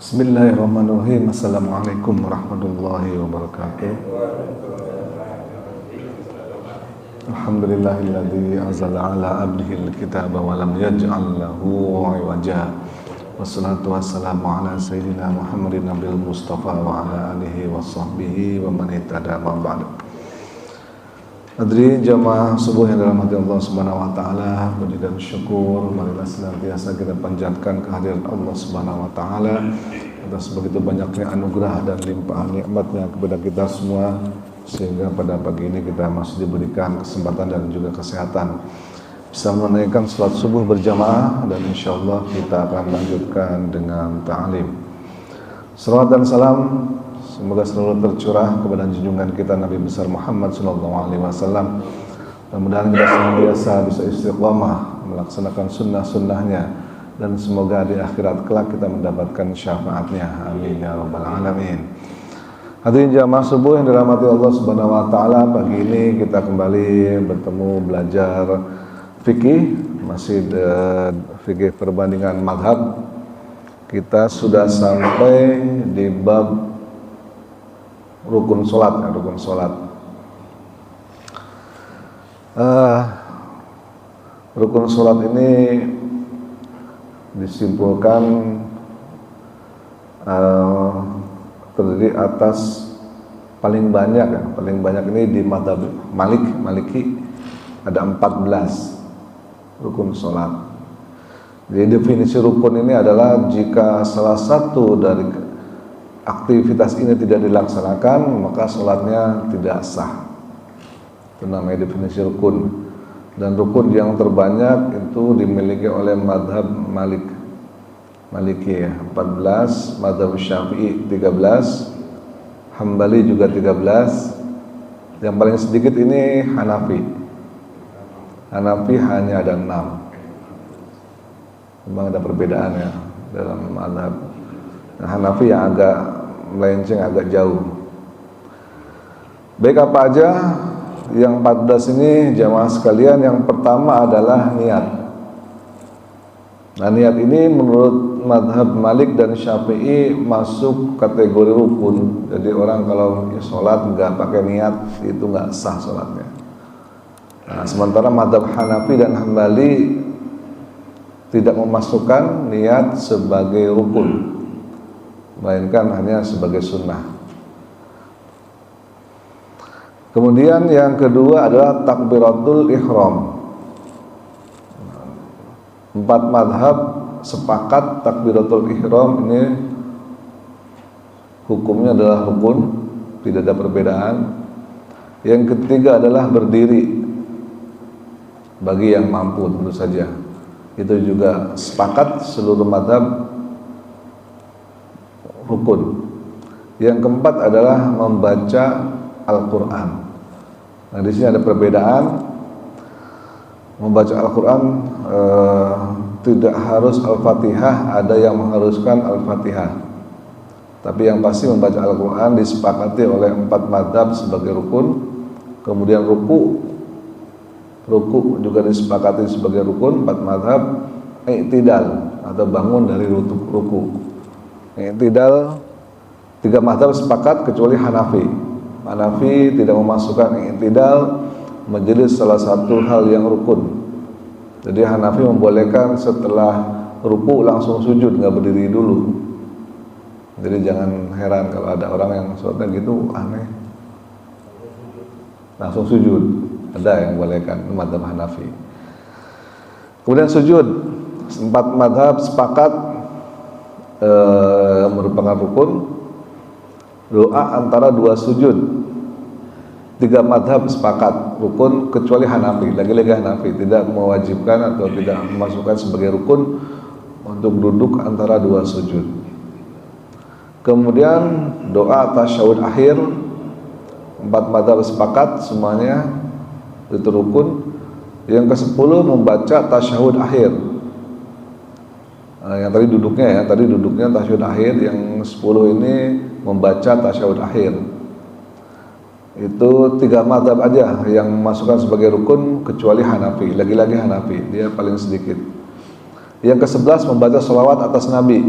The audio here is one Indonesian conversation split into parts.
Bismillahirrahmanirrahim. Assalamualaikum warahmatullahi wabarakatuh. Alhamdulillahilladzi anzala ala abdihil kitaba wa lam yaj'al lahu 'iwaja. Wassalatu wassalamu ala sayyidina Muhammadin nabiyil mustafa wa ala alihi wa sahbihi wa man ihtada ma ba'd. Hadirin jamaah subuh yang dirahmati Allah Subhanahu wa taala, puji dan syukur marilah senantiasa kita panjatkan kehadiran Allah Subhanahu wa taala atas begitu banyaknya anugerah dan limpahan nikmatnya kepada kita semua, sehingga pada pagi ini kita masih diberikan kesempatan dan juga kesehatan bisa menunaikan salat subuh berjamaah, dan insyaallah kita akan lanjutkan dengan ta'lim. Salawat dan salam semoga selalu tercurah kepada junjungan kita Nabi besar Muhammad SAW. Mudah-mudahan kita senantiasa bisa istiqamah melaksanakan sunnah-sunnahnya, dan semoga di akhirat kelak kita mendapatkan syafaatnya. Amin ya rabbal alamin. Hadirin jamaah subuh yang dirahmati Allah Subhanahu wa taala, pagi ini kita kembali bertemu belajar fikih, masih fikih perbandingan madhab. Kita sudah sampai di bab rukun sholat, rukun sholat. Rukun sholat ini disimpulkan terdiri atas paling banyak ini di mazhab Maliki ada 14 rukun sholat. Jadi definisi rukun ini adalah jika salah satu dari aktivitas ini tidak dilaksanakan maka sholatnya tidak sah. Itu namanya definisi rukun. Dan rukun yang terbanyak itu dimiliki oleh madhab Maliki 14, madhab Syafi'i 13, Hambali juga 13. Yang paling sedikit ini Hanafi hanya ada 6. Memang ada perbedaan ya dalam madhab. Nah, Hanafi yang agak melenceng, agak jauh. Baik, apa aja yang 14 ini jamaah sekalian? Yang pertama adalah niat. Nah, niat ini menurut madhab Malik dan Syafi'i masuk kategori rukun. Jadi orang kalau sholat nggak pakai niat itu nggak sah sholatnya. Nah, sementara madhab Hanafi dan Hambali tidak memasukkan niat sebagai rukun, melainkan hanya sebagai sunnah. Kemudian yang kedua adalah takbiratul ihram. 4 madhab sepakat takbiratul ihram ini hukumnya adalah rukun, tidak ada perbedaan. Yang ketiga adalah berdiri bagi yang mampu, tentu saja. Itu juga sepakat seluruh madhab rukun. Yang keempat adalah membaca Al-Quran. Nah, di sini ada perbedaan. Membaca Al-Quran tidak harus Al-Fatihah, ada yang mengharuskan Al-Fatihah. Tapi yang pasti membaca Al-Quran disepakati oleh 4 madhab sebagai rukun. Kemudian ruku juga disepakati sebagai rukun 4 madhab. I'tidal atau bangun dari ruku. I'tidal 3 madhab sepakat kecuali Hanafi tidak memasukkan i'tidal menjadi salah satu hal yang rukun. Jadi Hanafi membolehkan setelah ruku langsung sujud, nggak berdiri dulu. Jadi jangan heran kalau ada orang yang sholatnya gitu aneh, langsung sujud. Ada yang membolehkan, madhab Hanafi. Kemudian sujud, 4 madhab sepakat merupakan rukun. Doa antara 2 sujud, 3 madhab sepakat rukun kecuali Hanafi. Lagi-lagi Hanafi tidak mewajibkan atau tidak memasukkan sebagai rukun untuk duduk antara 2 sujud. Kemudian doa tasyahud akhir, 4 madhab sepakat semuanya itu rukun. Yang ke-10 membaca tasyahud akhir. Yang tadi duduknya tasyahud akhir. Yang 10 ini membaca tasyahud akhir. Itu 3 madhab aja yang memasukkan sebagai rukun kecuali Hanafi. Lagi-lagi Hanafi, dia paling sedikit. Yang ke-11 membaca sholawat atas Nabi.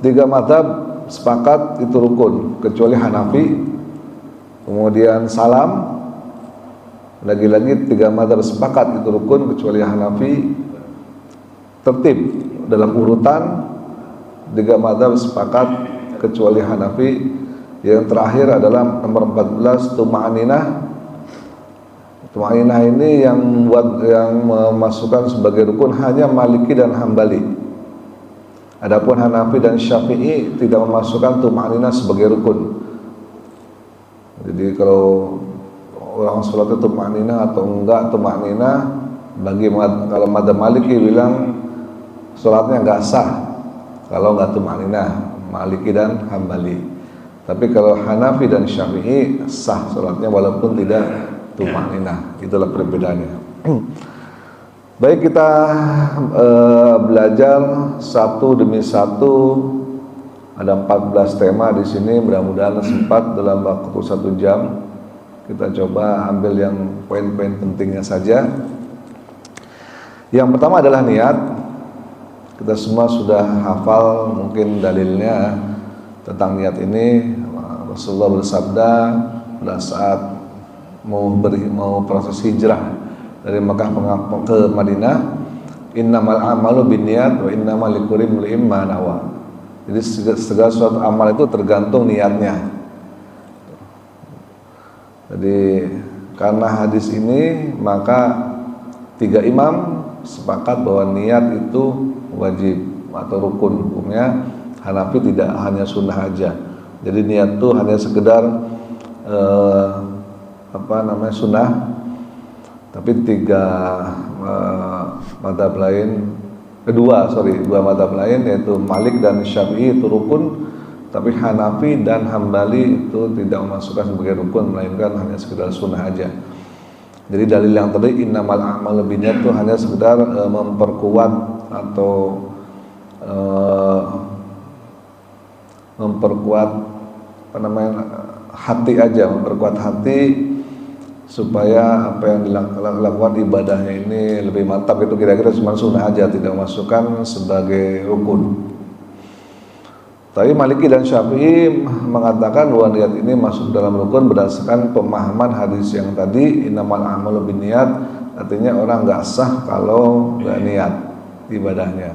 Tiga mazhab sepakat itu rukun kecuali Hanafi. Kemudian salam, lagi-lagi tiga mazhab sepakat itu rukun kecuali Hanafi. Tertib dalam urutan, tiga mazhab sepakat kecuali Hanafi. Yang terakhir adalah nomor 14 tuma'aninah. Tuma'aninah ini yang memasukkan sebagai rukun hanya Maliki dan Hambali. Adapun Hanafi dan Syafi'i tidak memasukkan tuma'aninah sebagai rukun. Jadi kalau orang sholat itu tuma'aninah atau enggak tuma'aninah, kalau madzhab Maliki bilang sholatnya enggak sah kalau enggak tuma'aninah, Maliki dan Hambali. Tapi kalau Hanafi dan Syafi'i sah sholatnya walaupun tidak tuma'aninah. Itulah perbedaannya. Baik, kita belajar satu demi satu. Ada 14 tema di sini. Mudah-mudahan sempat dalam waktu 1 jam. Kita coba ambil yang poin-poin pentingnya saja. Yang pertama adalah niat. Kita semua sudah hafal mungkin dalilnya tentang niat ini. Rasulullah bersabda pada saat mau proses hijrah dari Makkah ke Madinah, innamal a'malu binniyat wa innamal likulli imri'in ma nawa. Jadi segala suatu amal itu tergantung niatnya. Jadi karena hadis ini maka 3 imam sepakat bahwa niat itu wajib atau rukun. Hukumnya Hanafi tidak, hanya sunnah aja. Jadi niat itu hanya sekedar sunnah. Tapi dua mazhab lain yaitu Malik dan Syafi'i itu rukun, tapi Hanafi dan Hambali itu tidak memasukkan sebagai rukun, melainkan hanya sekedar sunnah aja. Jadi dalil yang tadi innamal a'malu binniyat itu hanya sekedar memperkuat atau memperkuat hati aja, memperkuat hati supaya apa yang dilakukan ibadahnya ini lebih mantap. Itu kira-kira cuma sunnah aja, tidak memasukkan sebagai rukun. Tapi Maliki dan Syafi'i mengatakan bahwa niat ini masuk dalam rukun berdasarkan pemahaman hadis yang tadi innamal a'malu binniyat, artinya orang nggak sah kalau nggak niat ibadahnya.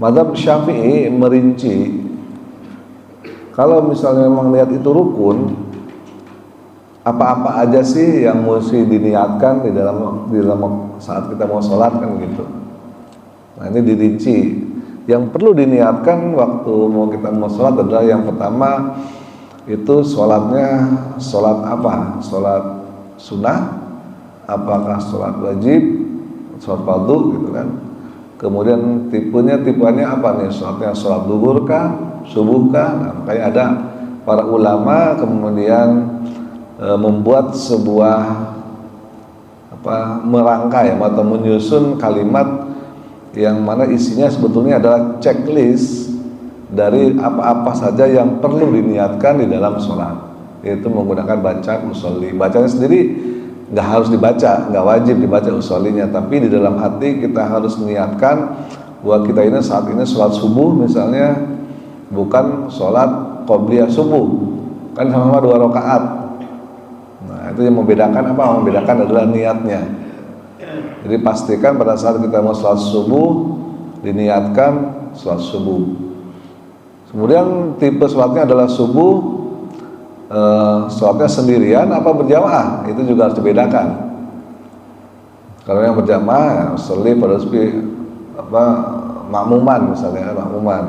Mazhab Syafi'i merinci, kalau misalnya memang niat itu rukun, apa-apa aja sih yang mesti diniatkan di dalam saat kita mau sholat kan gitu. Nah ini dirinci. Yang perlu diniatkan waktu kita mau sholat adalah yang pertama itu sholatnya sholat apa? Sholat sunnah, apakah sholat wajib, sholat fardu gitu kan. Kemudian tipuannya apa nih? Sholatnya sholat duhur kah, subuh kah? Nah, makanya ada para ulama kemudian membuat sebuah merangkai atau menyusun kalimat yang mana isinya sebetulnya adalah checklist dari apa-apa saja yang perlu diniatkan di dalam sholat, yaitu menggunakan bacaan usolli. Bacanya sendiri nggak harus dibaca, nggak wajib dibaca usollinya, tapi di dalam hati kita harus niatkan bahwa kita ini saat ini sholat subuh misalnya, bukan sholat qobliyah subuh, kan sama-sama 2 rakaat. Nah itu yang membedakan apa? Membedakan adalah niatnya. Jadi pastikan pada saat kita mau sholat subuh diniatkan sholat subuh. Kemudian tipe sholatnya adalah subuh, sholatnya sendirian apa berjamaah, itu juga harus dibedakan. Kalau yang berjamaah sholli pada makmuman misalnya, makmuman.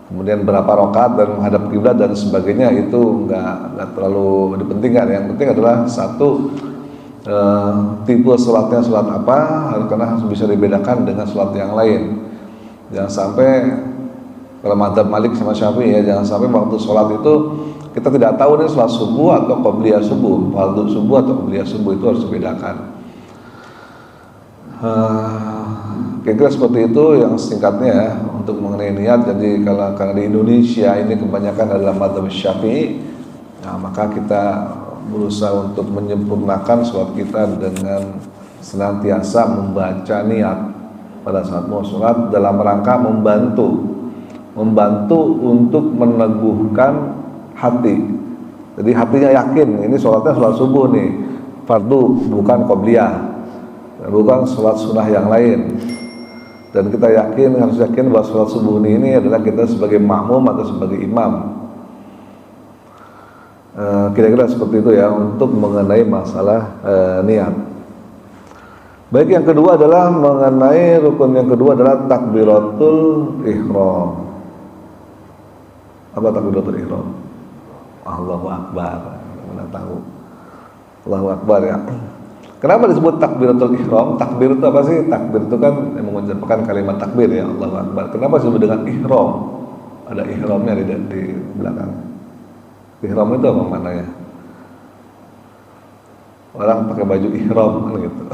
Kemudian berapa rakaat dan menghadap kiblat dan sebagainya itu nggak terlalu dipentingkan. Yang penting adalah satu, tipe sholatnya sholat apa, karena harus bisa dibedakan dengan sholat yang lain. Jangan sampai kalau mazhab Malik sama Syafi'i ya, jangan sampai waktu sholat itu kita tidak tahu nih sholat subuh atau qobliyah subuh, fardu subuh atau qobliyah subuh, itu harus dibedakan. Kira-kira seperti itu yang singkatnya ya, untuk mengenai niat. Jadi karena di Indonesia ini kebanyakan adalah mazhab Syafi'i, nah maka kita berusaha untuk menyempurnakan sholat kita dengan senantiasa membaca niat. pada saat mau sholat dalam rangka membantu untuk meneguhkan hati. Jadi hatinya yakin ini sholatnya sholat subuh nih, fardu bukan qobliyah, bukan sholat sunnah yang lain. Dan kita harus yakin bahwa sholat subuh ini adalah kita sebagai makmum atau sebagai imam. Kira-kira seperti itu ya untuk mengenai masalah niat. Baik, yang kedua adalah mengenai rukun yang kedua adalah takbiratul ihram. Apa takbiratul ihram? Allahu Akbar. Mana tahu? Allahu Akbar ya. Kenapa disebut takbiratul ihram? Takbir itu apa sih? Takbir itu kan mengucapkan kalimat takbir ya, Allahu Akbar. Kenapa disebut dengan ihram? Ada ihramnya di belakang. Ihram itu apa maknanya? Orang pakai baju ihram kan gitu.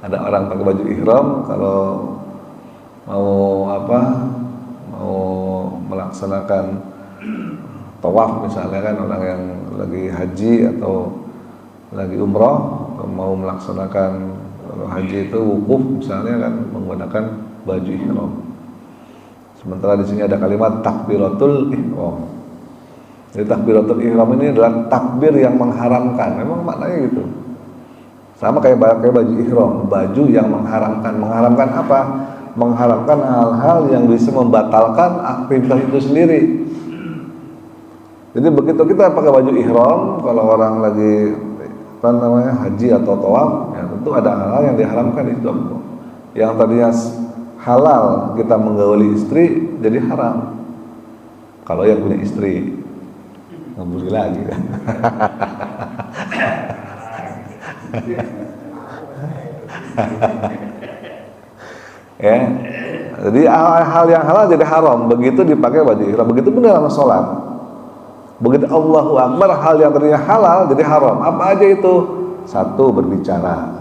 Ada orang pakai baju ihram kalau mau melaksanakan tawaf misalnya kan, orang yang lagi haji atau lagi umroh mau melaksanakan haji itu wukuf misalnya kan menggunakan baju ihram. Sementara di sini ada kalimat takbiratul ihram. Jadi takbiratul ihram ini adalah takbir yang mengharamkan. Memang maknanya gitu. Sama kayak baju ihram, baju yang mengharamkan. Mengharamkan apa? Mengharamkan hal-hal yang bisa membatalkan aktivitas itu sendiri. Jadi begitu kita pakai baju ihram, kalau orang lagi haji atau tawaf, ya tentu ada hal-hal yang diharamkan itu. Yang tadinya halal kita menggauli istri jadi haram. Kalau yang punya istri, nggak boleh lagi kan. Ya, jadi hal yang halal jadi haram begitu dipakai baju ihram. Begitu pun dalam sholat. Begitu Allahu Akbar, hal yang tadinya halal jadi haram. Apa aja itu? Satu, berbicara.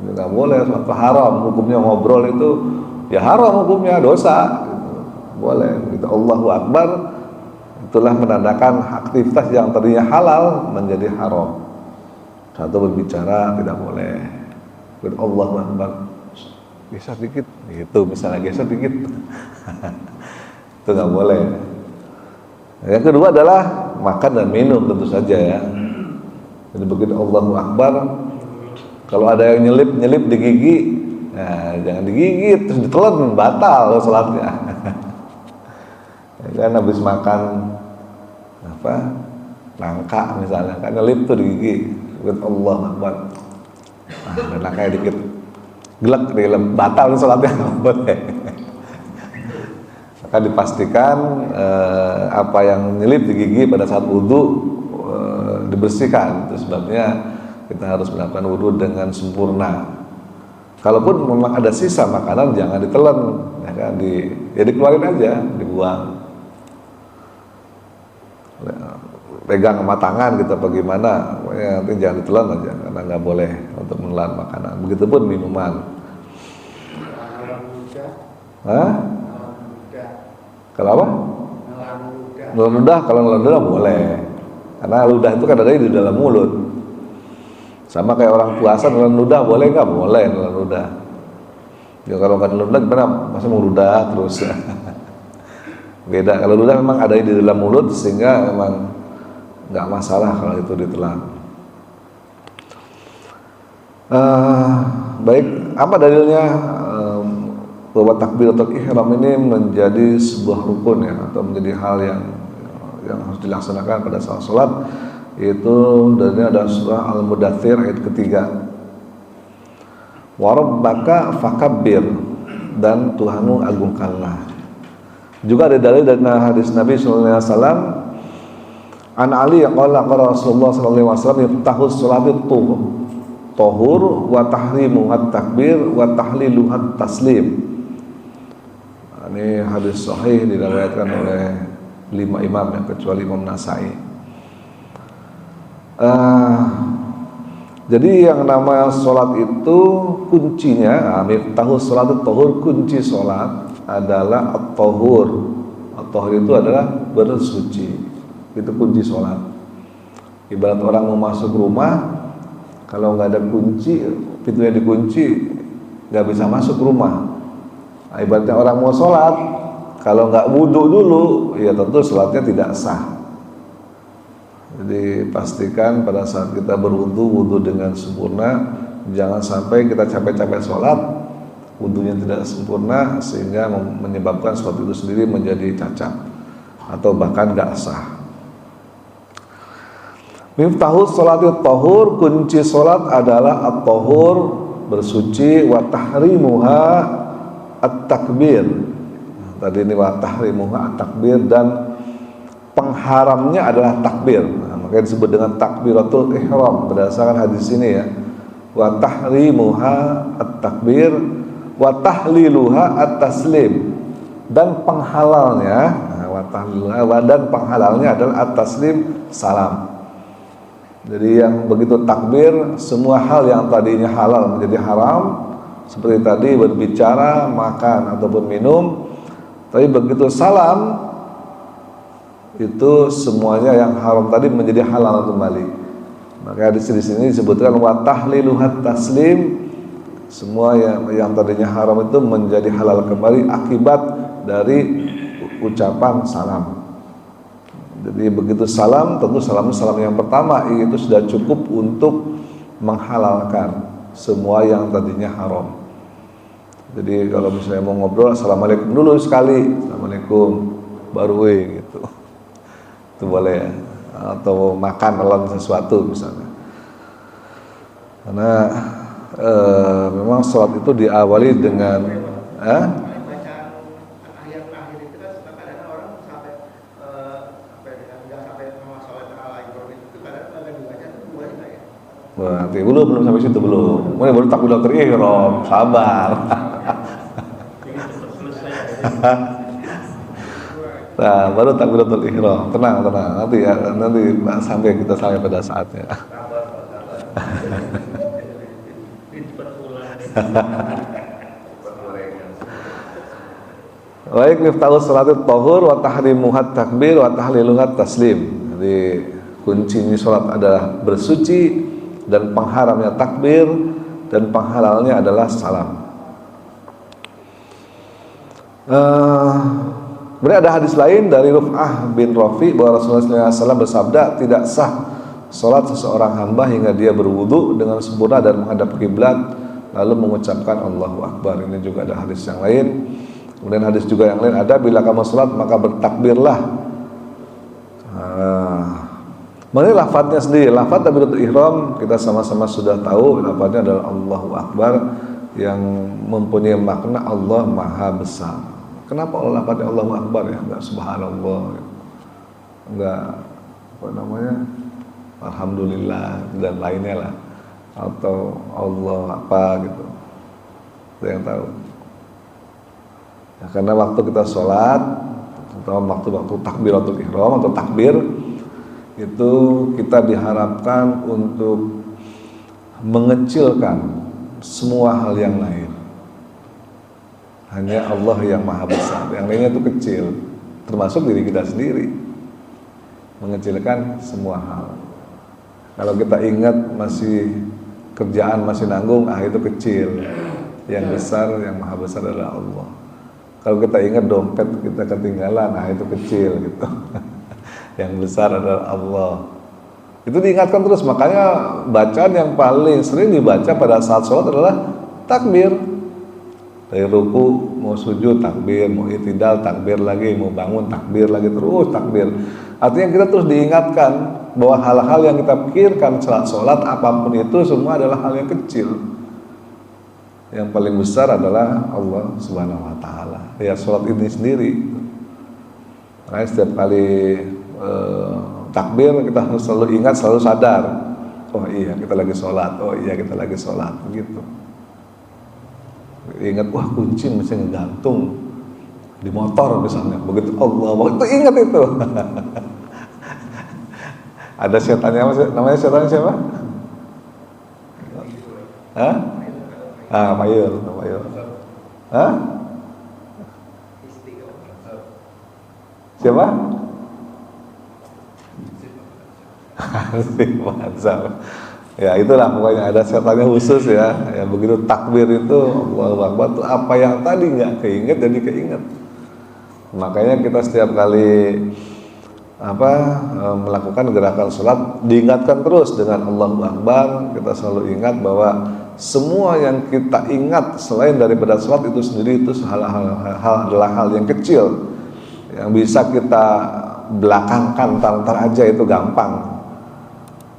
Ini nggak boleh, suatu haram. Hukumnya ngobrol itu ya haram, hukumnya dosa. Gitu. Boleh. Begitu Allahu Akbar, itulah menandakan aktivitas yang tadinya halal menjadi haram. Satu, berbicara tidak boleh. Begitu Allahu Akbar, geser dikit, gitu misalnya geser dikit, itu nggak boleh. Yang kedua adalah makan dan minum tentu saja ya. Jadi begitu Allahu Akbar, kalau ada yang nyelip di gigi, nah, jangan digigit terus ditelan, batal sholatnya. Ya kan habis makan nangka misalnya, kan nyelip tuh di gigi, begitu Allahu Akbar, dan nangkanya dikit, gelek batal sholatnya, nggak boleh. Maka dipastikan apa yang nyelip di gigi pada saat wudhu dibersihkan. Itu sebabnya kita harus melakukan wudhu dengan sempurna. Kalaupun memang ada sisa makanan jangan ditelan, ya kan, dikeluarin aja, dibuang. Pegang sama tangan gitu bagaimana, nanti jangan ditelan aja karena nggak boleh untuk menelan makanan. Begitupun minuman. Hah? Kalau apa? Nelan ludah. Kalau nelan ludah boleh, karena ludah itu kan ada di dalam mulut. Sama kayak orang puasa nelan ludah boleh nggak? Boleh nelan ludah. Ya kalau nggak nelan ludah gimana? Masa mau ludah terus? Beda. Kalau ludah memang ada di dalam mulut sehingga memang nggak masalah kalau itu ditelan. Baik, apa dalilnya? Bahwa takbiratul ihram ini menjadi sebuah rukun ya, atau menjadi hal yang harus dilaksanakan pada saat sholat. Itu dari ada surah Al-Mudaththir ayat ketiga. Wa rabbaka fakabbir, dan Tuhanmu agungkanlah. Juga ada dalil dari hadis Nabi sallallahu alaihi wasallam, an Ali qala Rasulullah sallallahu alaihi wasallam, yaftahu sholatu tuhur wa tahrimu at-takbir wa tahlilu at-taslim. Ini hadis sahih diriwayatkan oleh 5 imam ya, kecuali Imam Nasai. Jadi yang nama sholat itu kuncinya, miftahu sholat at-tahur, kunci sholat adalah at-tahur. At-tahur itu adalah bersuci. Itu kunci sholat. Ibarat orang mau masuk rumah, kalau nggak ada kunci, pintunya dikunci, nggak bisa masuk rumah. Nah, ibaratnya orang mau sholat, kalau nggak wudhu dulu, ya tentu sholatnya tidak sah. Jadi pastikan pada saat kita berwudhu, wudhu dengan sempurna. Jangan sampai kita capek-capek sholat, wudhunya tidak sempurna sehingga menyebabkan sholat itu sendiri menjadi cacat atau bahkan nggak sah. Miftahus sholatil tahur, kunci sholat adalah at-tahur, bersuci, wa tahrimuha at-takbir. Tadi ini wa tahrimuha at-takbir, dan pengharamnya adalah takbir. Nah, makanya disebut dengan takbiratul ihram berdasarkan hadis ini ya. Wa tahrimuha at-takbir wa tahliluha at-taslim, dan penghalalnya, wa tahliluha, dan penghalalnya adalah at-taslim, salam. Jadi yang begitu takbir, semua hal yang tadinya halal menjadi haram, seperti tadi berbicara, makan ataupun minum. Tapi begitu salam, itu semuanya yang haram tadi menjadi halal kembali. Maka di sini disebutkan wa tahliluhat taslim, semua yang tadinya haram itu menjadi halal kembali akibat dari ucapan salam. Jadi begitu salam, tentu salam yang pertama itu sudah cukup untuk menghalalkan semua yang tadinya haram. Jadi kalau misalnya mau ngobrol, assalamualaikum dulu sekali, assalamualaikum, baru gitu, itu boleh ya. Atau makan lawan sesuatu misalnya. Karena memang sholat itu diawali dengan nanti belum sampai situ belum. Mulai baru takbiratul ihram, sabar. Nah, baru takbiratul ihram. Tenang. Nanti sampai kita sampai pada saatnya. Baik, miftahus sholatit tahur wa tahrimuhat takbir wa tahliluhat taslim. Jadi kuncinya sholat adalah bersuci, dan pengharamnya takbir, dan penghalalnya adalah salam. Kemudian ada hadis lain dari Ruf'ah bin Rafi bahwa Rasulullah SAW bersabda, tidak sah sholat seseorang hamba hingga dia berwudu dengan sempurna dan menghadap kiblat lalu mengucapkan Allahu Akbar. Ini juga ada hadis yang lain. Kemudian hadis juga yang lain ada, bila kamu sholat maka bertakbirlah. Mengenai lafadznya sendiri, lafadz takbiratul ihram kita sama-sama sudah tahu, lafadznya adalah Allahu Akbar yang mempunyai makna Allah Maha Besar. Kenapa lafadznya Allahu Akbar ya? Enggak subhanallah, enggak alhamdulillah dan lainnya lah, atau Allah apa gitu. Ada yang tahu? Ya, karena waktu kita sholat atau waktu takbiratul ihram atau takbir itu kita diharapkan untuk mengecilkan semua hal yang lain. Hanya Allah yang Maha Besar, yang lainnya itu kecil, termasuk diri kita sendiri. Mengecilkan semua hal. Kalau kita ingat masih kerjaan masih nanggung, itu kecil. Yang besar, yang Maha Besar adalah Allah. Kalau kita ingat dompet kita ketinggalan, itu kecil gitu. Yang besar adalah Allah. Itu diingatkan terus. Makanya bacaan yang paling sering dibaca pada saat sholat adalah takbir. Dari ruku mau sujud takbir, mau i'tidal takbir lagi, mau bangun takbir lagi, terus takbir. Artinya kita terus diingatkan bahwa hal-hal yang kita pikirkan saat sholat apapun itu semua adalah hal yang kecil. Yang paling besar adalah Allah Subhanahu Wa Taala. Ya, sholat ini sendiri. Makanya setiap kali takbir kita harus selalu ingat, selalu sadar, oh iya kita lagi sholat, begitu. Ingat, wah kunci mesti ngegantung di motor misalnya, begitu Allah, itu ingat itu. Ada setannya, namanya setan siapa? Mayul. Siapa? Ya itulah pokoknya ada setannya khusus ya. Ya begitu takbir itu Allahu Akbar tuh apa yang tadi nggak keinget jadi keinget. Makanya kita setiap kali melakukan gerakan sholat diingatkan terus dengan Allahu Akbar. Kita selalu ingat bahwa semua yang kita ingat selain daripada sholat itu sendiri itu adalah hal yang kecil yang bisa kita belakangkan tar aja, itu gampang.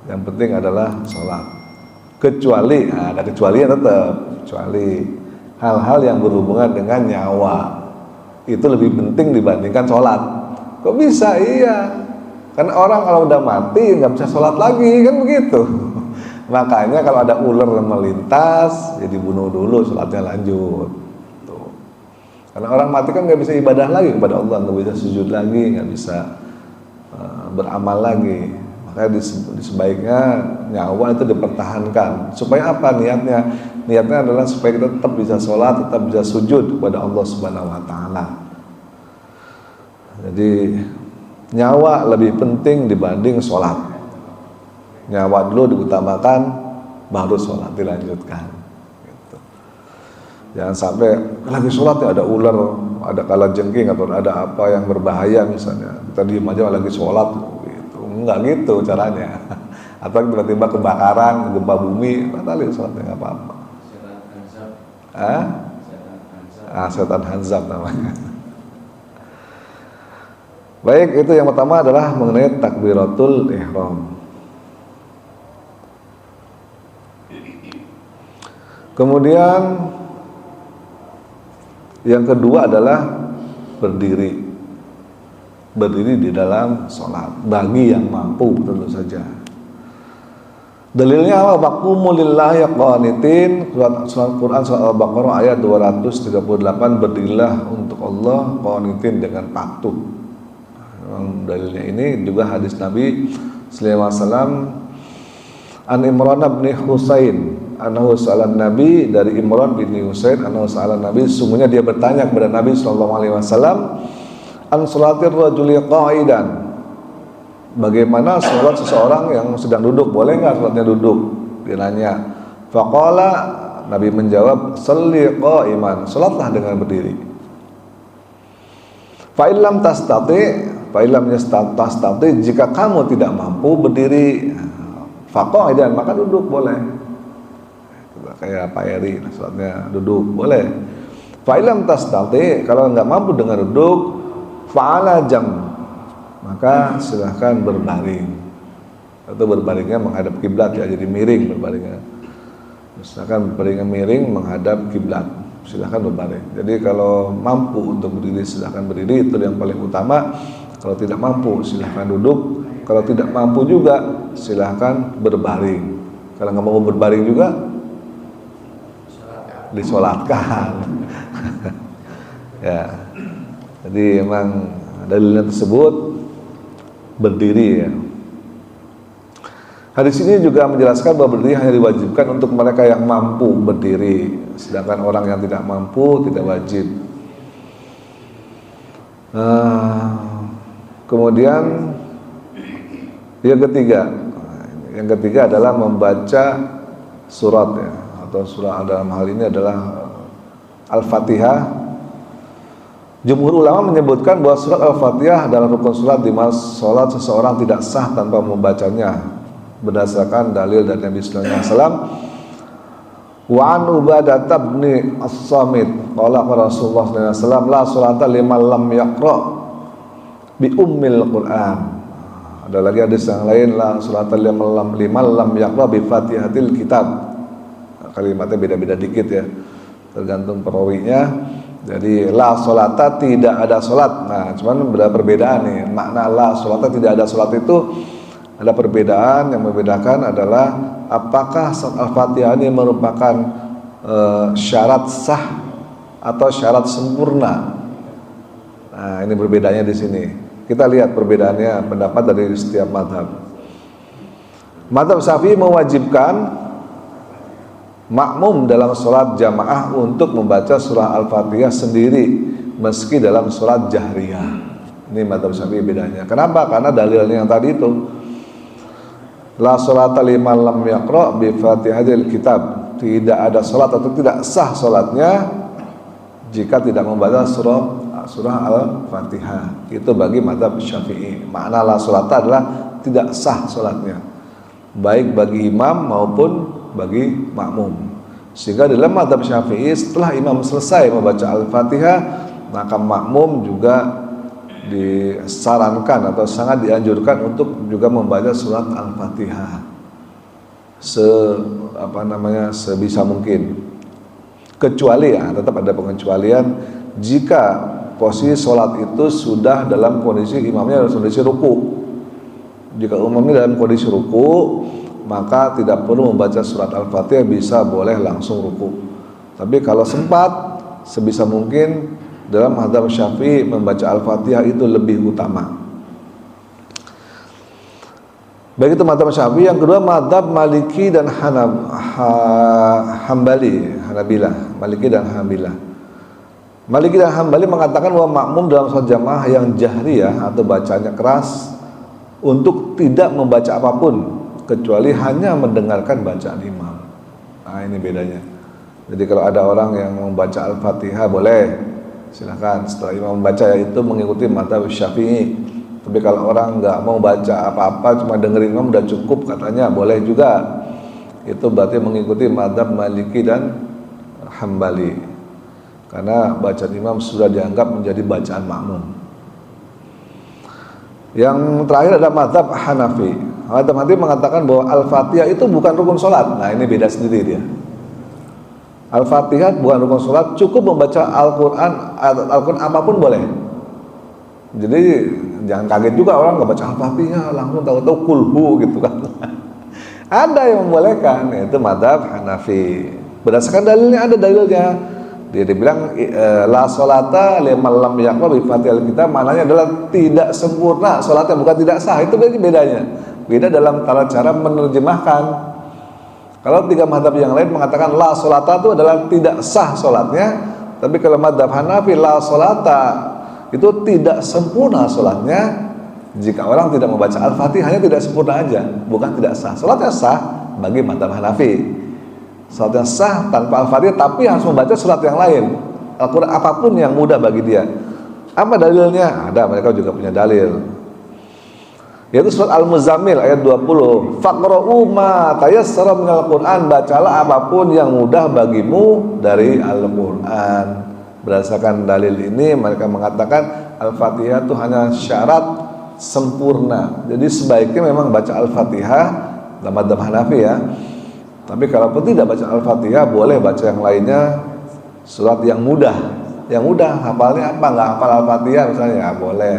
Yang penting adalah sholat. Kecuali, ada kecualian tetap. Kecuali hal-hal yang berhubungan dengan nyawa itu lebih penting dibandingkan sholat. Kok bisa? Iya. Karena orang kalau udah mati nggak bisa sholat lagi, kan begitu. Makanya kalau ada ular yang melintas, ya dibunuh dulu, sholatnya lanjut. Tuh. Karena orang mati kan nggak bisa ibadah lagi kepada Allah, nggak bisa sujud lagi, nggak bisa beramal lagi. Makanya sebaiknya nyawa itu dipertahankan. Supaya apa niatnya? Niatnya adalah supaya kita tetap bisa sholat, tetap bisa sujud kepada Allah Subhanahu Wa Taala. Jadi nyawa lebih penting dibanding sholat. Nyawa dulu diutamakan, baru sholat dilanjutkan. Gitu. Jangan sampai lagi sholat ada ular, ada kalajengking atau ada apa yang berbahaya misalnya. Kita diem aja lagi sholat. Enggak gitu caranya. Atau tiba-tiba kebakaran, gempa bumi, batalin sholatnya, nggak apa-apa. Setan hanzab namanya. Baik, itu yang pertama adalah mengenai takbiratul ihram. Kemudian yang kedua adalah berdiri di dalam sholat bagi yang mampu, tentu saja. Dalilnya apa? Waqumu lillahi qanitin, surat Quran surat Al-Baqarah ayat 238, berdirilah untuk Allah qanitin dengan patuh. Dalilnya ini juga hadis Nabi sallallahu alaihi wasallam an Imran bin Husain annahu sa'ala Nabi, dari Imran bin Husain annahu sa'ala Nabi, sungguhnya dia bertanya kepada Nabi sallallahu alaihi wasallam an sholatir rajuli qa'idan, bagaimana sholat seseorang yang sedang duduk, boleh nggak sholatnya duduk? Dia nanya. Faqala, Nabi menjawab, sholli qa'iman, sholatlah dengan berdiri. Fa illam tastati, jika kamu tidak mampu berdiri, faqa'idan, maka duduk boleh. Kayak Pak Eri, sholatnya duduk boleh. Fa illam tastati, kalau nggak mampu dengan duduk, fa'ala jam, maka silahkan berbaring. Atau berbaringnya menghadap kiblat ya, jadi miring berbaringnya. Silahkan berbaringnya miring menghadap kiblat. Silahkan berbaring. Jadi kalau mampu untuk berdiri silahkan berdiri, itu yang paling utama. Kalau tidak mampu silahkan duduk. Kalau tidak mampu juga silahkan berbaring. Kalau nggak mau berbaring juga disolatkan. Ya. Jadi memang dalilnya tersebut berdiri ya. Hadis ini juga menjelaskan bahwa berdiri hanya diwajibkan untuk mereka yang mampu berdiri, sedangkan orang yang tidak mampu tidak wajib. Kemudian yang ketiga adalah membaca surat ya, atau surah dalam hal ini adalah Al-Fatihah. Jumhur ulama menyebutkan bahwa surat Al-Fatihah adalah rukun surat di mana sholat seseorang tidak sah tanpa membacanya, berdasarkan dalil dari Nabi sallallahu alaihi wasallam. Wa an Ubadah bin As-Samit qala Rasulullah sallallahu alaihi wasallam la sholata liman lam yaqra bi ummil Quran. Ada lagi hadis yang lain, la sholata liman lam yaqra bi Fatihatil Kitab. Kalimatnya beda-beda dikit ya, tergantung perawinya. Jadi la sholata, tidak ada sholat. Nah, cuman ada perbedaan nih. Makna la sholata, tidak ada sholat itu ada perbedaan. Yang membedakan adalah apakah Al-Fatihah ini merupakan syarat sah atau syarat sempurna. Nah, ini perbedaannya di sini. Kita lihat perbedaannya, pendapat dari setiap mazhab. Mazhab Syafi'i mewajibkan makmum dalam sholat jamaah untuk membaca surah Al-Fatihah sendiri meski dalam sholat jahriyah. Ini mazhab Syafi'i bedanya. Kenapa? Karena dalilnya yang tadi itu, La sholata liman lam yaqra bi Fatihahil kitab. Tidak ada salat atau tidak sah salatnya jika tidak membaca surah Al-Fatihah. Itu bagi mazhab Syafi'i. Makna la sholata adalah tidak sah salatnya, baik bagi imam maupun bagi makmum. Sehingga dalam mazhab Syafi'i setelah imam selesai membaca Al-Fatihah, maka makmum juga disarankan atau sangat dianjurkan untuk juga membaca surat Al-Fatihah sebisa mungkin. Kecuali ya, tetap ada pengecualian jika posisi sholat itu sudah dalam kondisi imamnya dalam kondisi ruku. Jika imamnya dalam kondisi ruku, maka tidak perlu membaca surat Al-Fatihah, bisa boleh langsung ruku. Tapi kalau sempat, sebisa mungkin dalam mazhab Syafi'i membaca Al-Fatihah itu lebih utama. Baik itu mazhab Syafi'i. Yang kedua mazhab Maliki dan Hanabilah. Maliki dan Hambali mengatakan bahwa makmum dalam sholat jamaah yang jahriyah atau bacanya keras untuk tidak membaca apapun kecuali hanya mendengarkan bacaan imam. Nah, ini bedanya. Jadi kalau ada orang yang membaca Al-Fatihah boleh, silakan setelah imam membaca, yaitu mengikuti mazhab Syafi'i. Tapi kalau orang nggak mau baca apa-apa, cuma dengerin imam udah cukup katanya, boleh juga. Itu berarti mengikuti mazhab Maliki dan Hambali, karena bacaan imam sudah dianggap menjadi bacaan makmum. Yang terakhir ada mazhab Hanafi. Mazhab Hanafi mengatakan bahwa Al-Fatihah itu bukan rukun sholat. Nah, ini beda sendiri dia. Al-Fatihah bukan rukun sholat, cukup membaca Al-Quran apapun boleh. Jadi jangan kaget juga orang nggak baca Al-Fatihah langsung tahu-tahu kulhu gitu kan. Ada yang membolehkan, yaitu mazhab Hanafi. Berdasarkan dalilnya, ada dalilnya. Dia dibilang la sholata liman lam yaqra bi Fatihahil kitab, maknanya adalah tidak sempurna sholatnya, bukan tidak sah. Itu bedanya. Beda dalam cara menerjemahkan. Kalau tiga mazhab yang lain mengatakan la sholata itu adalah tidak sah sholatnya, tapi kalau mazhab Hanafi la sholata itu tidak sempurna sholatnya. Jika orang tidak membaca Al-Fatihahnya tidak sempurna aja, bukan tidak sah. Sholatnya sah bagi mazhab Hanafi. Sholatnya sah tanpa Al-Fatihah, tapi harus membaca surat yang lain, Al-Quran apapun yang mudah bagi dia. Apa dalilnya? Ada, mereka juga punya dalil, yaitu surat Al-Muzammil ayat 20. Faqra'u ma tayassara minal Qur'an, bacalah apapun yang mudah bagimu dari Al-Quran. Berdasarkan dalil ini mereka mengatakan Al-Fatihah itu hanya syarat sempurna. Jadi sebaiknya memang baca Al-Fatihah dalam mazhab Hanafi ya. Tapi kalaupun tidak baca Al-Fatihah, boleh baca yang lainnya, surat yang mudah. Yang mudah, hafalnya apa? Nggak hafal Al-Fatihah misalnya, ya boleh.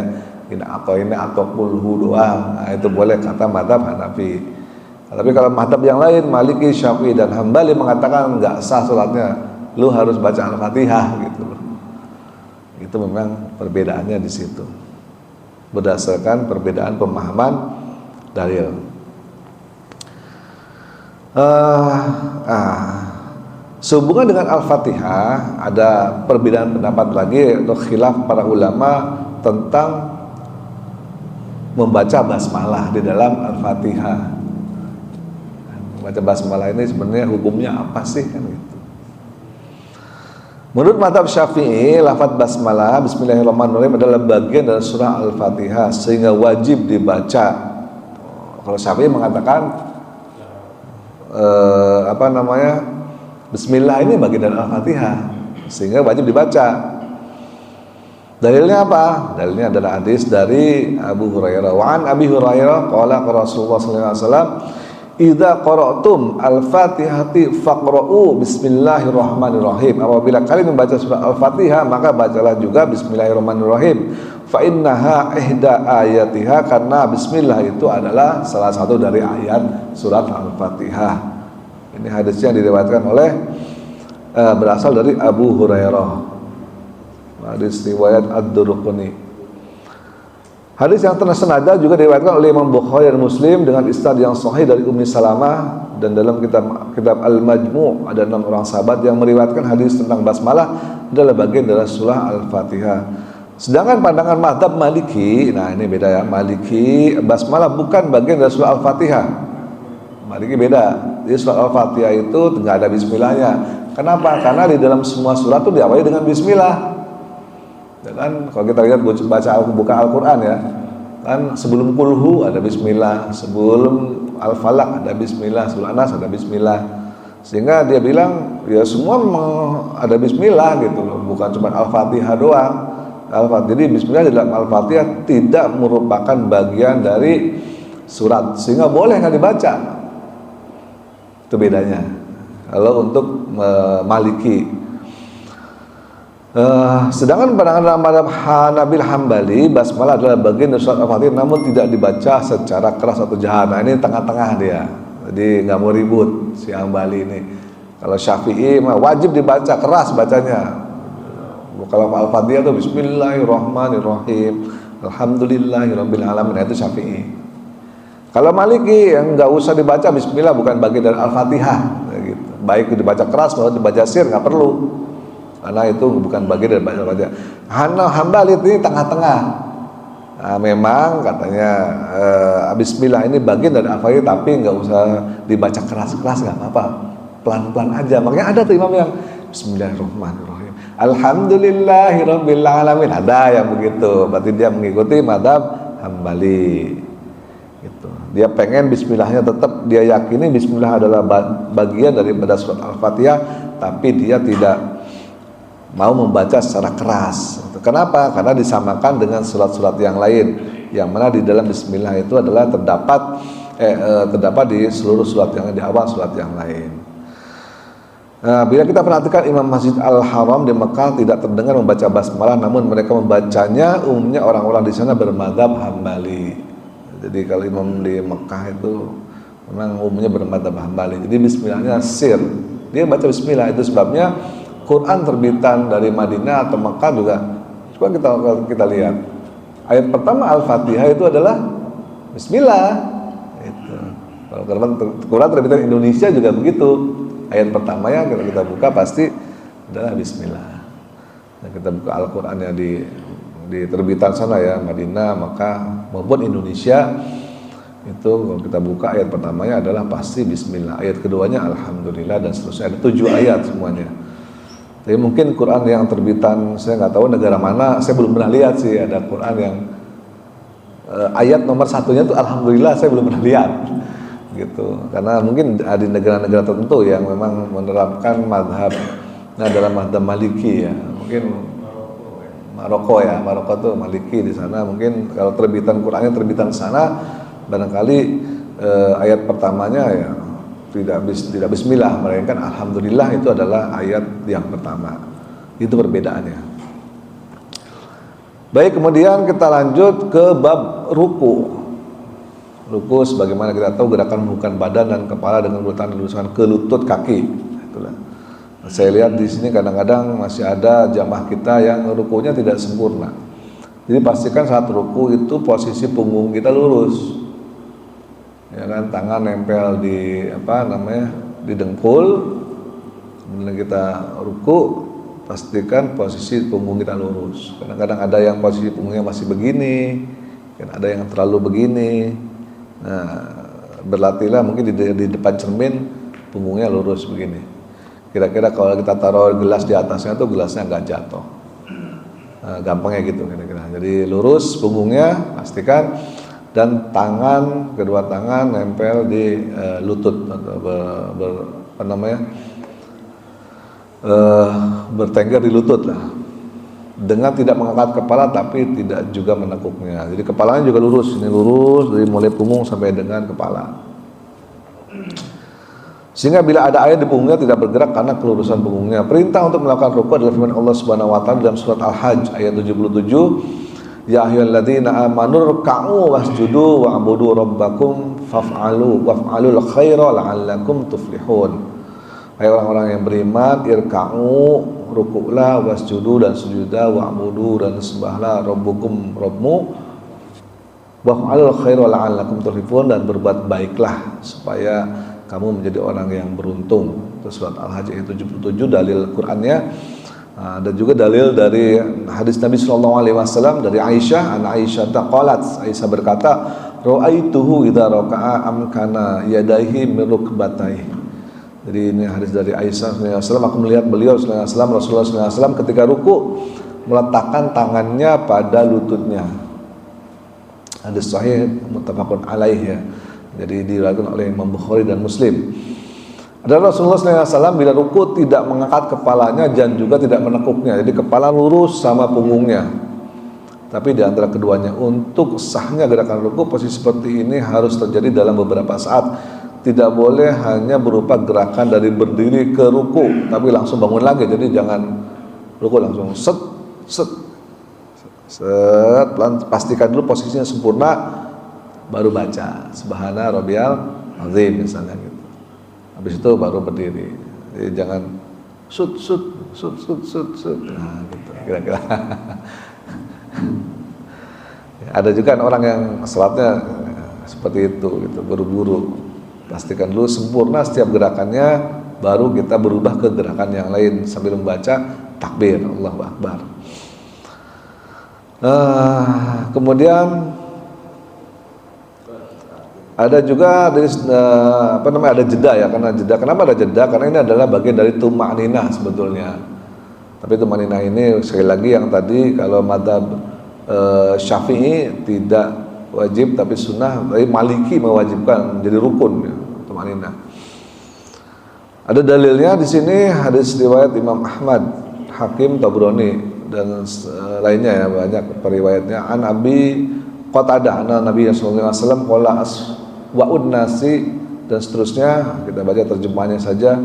Ini atau kulhu doang. Nah, itu boleh kata mazhab Hanafi. Tapi kalau mazhab yang lain, Maliki, Syafi'i dan Hambali mengatakan nggak sah suratnya, lu harus baca Al-Fatihah gitu loh. Itu memang perbedaannya di situ. Berdasarkan perbedaan pemahaman dalil. Sehubungan dengan Al-Fatihah ada perbedaan pendapat lagi atau khilaf para ulama tentang membaca basmalah di dalam Al-Fatihah. Membaca basmalah ini sebenarnya hukumnya apa sih kan gitu. Menurut mazhab Syafi'i, lafaz basmalah Bismillahirrahmanirrahim adalah bagian dari surah Al-Fatihah sehingga wajib dibaca. Kalau Syafi'i mengatakan Bismillah ini bagian dari Al-Fatihah sehingga wajib dibaca. Dalilnya apa? Dalilnya adalah hadis dari Abu Hurairah. Wa an Abi Hurairah qala Rasulullah sallallahu alaihi wasallam, "Idza qara'tum al-Fatihati faqra'u bismillahirrahmanirrahim." Apabila kalian membaca surah Al-Fatihah, maka bacalah juga bismillahirrahmanirrahim. Fa innaha ihda ayatiha, karena bismillah itu adalah salah satu dari ayat surat Al-Fatihah. Ini hadisnya diriwayatkan oleh berasal dari Abu Hurairah. Hadis riwayat Ad-Durquni. Hadis yang tersenada juga diriwayatkan oleh Imam Bukhari dan Muslim dengan isnad yang sahih dari Ummi Salamah, dan dalam kitab Al-Majmu' ada 6 orang sahabat yang meriwayatkan hadis tentang basmalah adalah bagian dari surah Al-Fatihah. Sedangkan pandangan mazhab Maliki, nah ini beda ya, Maliki basmalah bukan bagian dari surah Al-Fatihah. Maliki beda. Jadi surat Al-Fatihah itu nggak ada bismillahnya. Kenapa? Karena di dalam semua surat itu diawali dengan bismillah. Ya kan, kalau kita lihat buka Al-Quran ya, kan sebelum kulhu ada bismillah, sebelum Al-Falaq ada bismillah, sebelum Anas ada bismillah. Sehingga dia bilang ya semua ada bismillah gitu loh, bukan cuma Al-Fatihah doang. Jadi bismillah di dalam Al-Fatihah tidak merupakan bagian dari surat, sehingga boleh nggak dibaca. Itu bedanya. Kalau untuk Maliki, sedangkan pandangan madhab Hanabil Hambali, basmalah adalah bagian dari surat Al-Fatihah, namun tidak dibaca secara keras atau jahat. Nah, ini tengah-tengah dia, jadi nggak mau ribut si Hambali ini. Kalau Syafi'i wajib dibaca keras bacanya. Kalau Al-Fatihah itu Bismillahirrahmanirrahim, Alhamdulillahirabbil alamin, itu Syafi'i. Kalau Maliki yang nggak usah dibaca Bismillah, bukan bagian dari Al-Fatihah, gitu. Baik dibaca keras maupun dibaca sir nggak perlu, karena itu bukan bagian dari Al-Fatihah. Hambali ini tengah-tengah. Nah, memang katanya Bismillah ini bagian dari Al-Fatihah, tapi nggak usah dibaca keras-keras, nggak apa-apa, pelan-pelan aja. Makanya ada tuh imam yang Bismillahirrahmanirrahim, Alhamdulillahirabbil alamin, ada yang begitu. Berarti dia mengikuti madhab Hambali. Gitu. Dia pengen bismillahnya tetap, dia yakini bismillah adalah bagian daripada surat Al-Fatihah, tapi dia tidak mau membaca secara keras. Kenapa? Karena disamakan dengan surat-surat yang lain, yang mana di dalam bismillah itu adalah terdapat di seluruh surat yang di awal surat yang lain. Nah, bila kita perhatikan Imam Masjid Al-Haram di Mekah tidak terdengar membaca basmalah, namun mereka membacanya umumnya orang-orang di sana bermadzhab Hambali. Jadi kalau imam di Mekah itu memang umumnya bermadzhab Hambali. Jadi bismillahnya sir. Dia baca bismillah, itu sebabnya Quran terbitan dari Madinah atau Mekah juga. Coba kita lihat. Ayat pertama Al-Fatihah itu adalah bismillah. Itu. Kalau Quran terbitan Indonesia juga begitu. Ayat pertamanya kalau kita buka pasti adalah bismillah. Nah, kita buka Al-Qur'annya di terbitan sana ya, Madinah, Mekah maupun Indonesia, itu kalau kita buka ayat pertamanya adalah pasti bismillah, ayat keduanya alhamdulillah, dan seterusnya. Ada 7 ayat semuanya. Tapi mungkin Quran yang terbitan, saya nggak tahu negara mana, saya belum pernah lihat sih ada Quran yang ayat nomor 1-nya tuh alhamdulillah, saya belum pernah lihat gitu. Karena mungkin di negara-negara tertentu yang memang menerapkan madhabnya dalam madhab Maliki ya, mungkin Maroko ya, Maroko tuh Maliki di sana. Mungkin kalau terbitan Qurannya terbitan sana, barangkali ayat pertamanya ya tidak bismillah, melainkan alhamdulillah, itu adalah ayat yang pertama. Itu perbedaannya. Baik, kemudian kita lanjut ke bab ruku. Ruku sebagaimana kita tahu gerakan menundukkan badan dan kepala dengan tangan diluruskan ke lutut kaki. Itulah. Saya lihat di sini kadang-kadang masih ada jamaah kita yang rukunya tidak sempurna. Jadi pastikan saat ruku itu posisi punggung kita lurus, ya kan, tangan nempel di di dengkul. Kemudian kita ruku, pastikan posisi punggung kita lurus. Kadang-kadang ada yang posisi punggungnya masih begini, kan ada yang terlalu begini. Nah, berlatihlah mungkin di depan cermin punggungnya lurus begini. Kira-kira kalau kita taruh gelas di atasnya tuh gelasnya nggak jatuh. Nah, gampangnya gitu kira-kira. Jadi lurus punggungnya, pastikan, dan kedua tangan nempel di lutut atau bertengger di lutut lah. Dengan tidak mengangkat kepala tapi tidak juga menekuknya. Jadi kepalanya juga lurus, ini lurus dari mulai punggung sampai dengan kepala. Sehingga bila ada ayat di punggungnya tidak bergerak karena kelurusan punggungnya. Perintah untuk melakukan ruku adalah firman Allah Subhanahu wa taala dalam surat Al-Hajj ayat 77, ya ayyuhalladzina amanu ruk'u wasjudu wa'budu rabbakum waf'alul khaira la'allakum tuflihun. Hai orang-orang yang beriman, irka'u, rukuklah, wasjudu dan sujudlah, wa'budu dan sembahlah rabbukum, Rabbmu, waf'alul khaira la'allakum tuflihun, dan berbuat baiklah supaya kamu menjadi orang yang beruntung. Itu surat Al-Hajj ayat 77 dalil Qur'annya. Dan juga dalil dari hadis Nabi SAW dari Aisyah. Aisyah qalat, Aisyah berkata, ra'aituhu idza raka'a amkana yadaihi min rukbatayhi. Jadi ini hadis dari Aisyah SAW, aku melihat beliau Rasulullah SAW ketika ruku meletakkan tangannya pada lututnya. Hadis sahih muttafaqun alaih ya. Jadi diriwayatkan oleh Imam Bukhari dan Muslim. Adalah Rasulullah SAW bila ruku tidak mengangkat kepalanya dan juga tidak menekuknya. Jadi kepala lurus sama punggungnya. Tapi di antara keduanya, untuk sahnya gerakan ruku, posisi seperti ini harus terjadi dalam beberapa saat. Tidak boleh hanya berupa gerakan dari berdiri ke ruku, tapi langsung bangun lagi. Jadi jangan ruku langsung set, pelan, pastikan dulu posisinya sempurna, baru baca Subhana Rabbiyal Azim misalnya gitu. Habis itu baru berdiri. Jadi jangan sut. Nah, gitu kira-kira. Ada juga orang yang salatnya seperti itu gitu, buru-buru. Pastikan dulu sempurna setiap gerakannya, baru kita berubah ke gerakan yang lain sambil membaca takbir Allahu Akbar. Kemudian ada juga dari ada jeda ya, karena jeda. Kenapa ada jeda? Karena ini adalah bagian dari tuma'ninah sebetulnya. Tapi tuma'ninah ini sekali lagi yang tadi kalau madzhab Syafi'i tidak wajib tapi sunnah, tapi Maliki mewajibkan jadi rukun ya, tuma'ninah. Ada dalilnya di sini hadis riwayat Imam Ahmad, Hakim, Tabrani dan lainnya ya, banyak periwayatnya. An Abi Qatadah anna Nabi sallallahu alaihi wasallam qala wa'ud nasi dan seterusnya. Kita baca terjemahannya saja.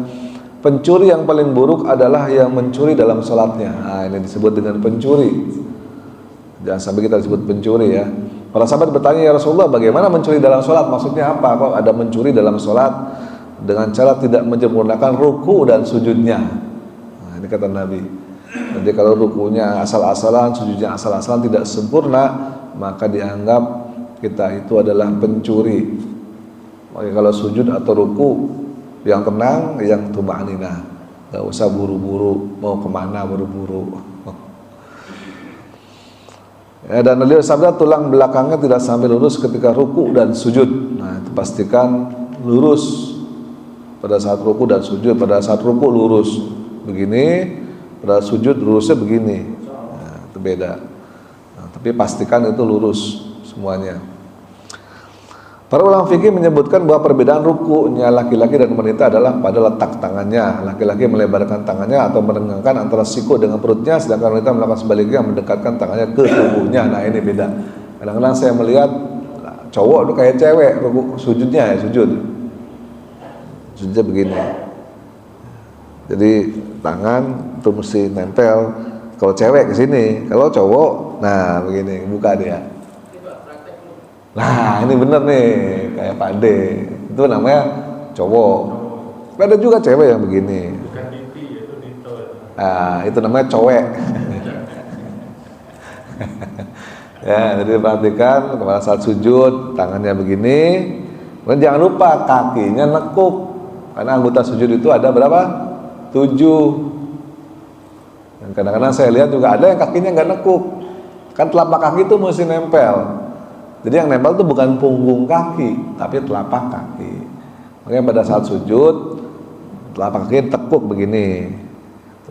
Pencuri yang paling buruk adalah yang mencuri dalam salatnya. Nah, ini disebut dengan pencuri. Jangan sampai kita disebut pencuri ya. Para sahabat bertanya, ya Rasulullah, bagaimana mencuri dalam salat? Maksudnya apa? Kok ada mencuri dalam salat dengan cara tidak menyempurnakan ruku dan sujudnya? Nah, ini kata Nabi. Jadi kalau rukunya asal-asalan, sujudnya asal-asalan tidak sempurna, maka dianggap kita itu adalah pencuri. Maka kalau sujud atau ruku yang tenang, yang tuma'ninah, gak usah buru-buru mau kemana buru-buru. Ya, dan beliau sabda tulang belakangnya tidak sampai lurus ketika ruku dan sujud. Nah, itu pastikan lurus pada saat ruku dan sujud. Pada saat ruku lurus begini, pada sujud lurusnya begini. Nah, itu beda. Nah, tapi pastikan itu lurus semuanya. Para ulama fikih menyebutkan bahwa perbedaan rukunya laki-laki dan wanita adalah pada letak tangannya. Laki-laki melebarkan tangannya atau merengangkan antara siku dengan perutnya, sedangkan wanita melakukan sebaliknya, mendekatkan tangannya ke tubuhnya. Nah, ini beda. Kadang-kadang saya melihat cowok itu kayak cewek ruku sujudnya ya, sujudnya begini. Jadi tangan itu mesti nempel. Kalau cewek ke sini, kalau cowok, nah begini, buka dia. Nah, ini bener nih, kayak Pak D. Itu namanya cowok. Tapi ada juga cewek yang begini. Bukan Diti, itu Dito. Nah, itu namanya cowek. Ya, jadi perhatikan pada saat sujud, tangannya begini. Dan jangan lupa kakinya nekuk. Karena anggota sujud itu ada berapa? 7. Dan kadang-kadang saya lihat juga ada yang kakinya nggak nekuk. Kan telapak kaki itu mesti nempel. Jadi yang nempel itu bukan punggung kaki, tapi telapak kaki. Makanya pada saat sujud, telapak kaki tekuk begini,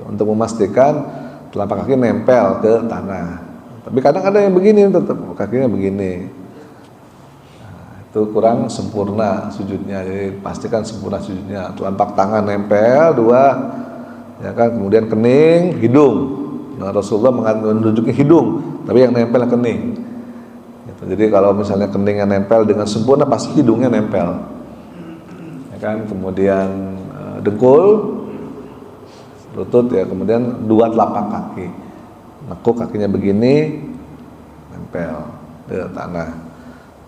untuk memastikan telapak kaki nempel ke tanah. Tapi kadang ada yang begini, tetap kakinya begini. Nah, itu kurang sempurna sujudnya. Jadi pastikan sempurna sujudnya. Telapak tangan nempel 2, ya kan. Kemudian kening, hidung. Nah, Rasulullah menunjuki hidung, tapi yang nempel kening. Jadi kalau misalnya keningnya nempel dengan sempurna, pasti hidungnya nempel, ya kan. Kemudian dengkul, lutut ya, kemudian 2 telapak kaki, nekuk kakinya begini, nempel ke tanah.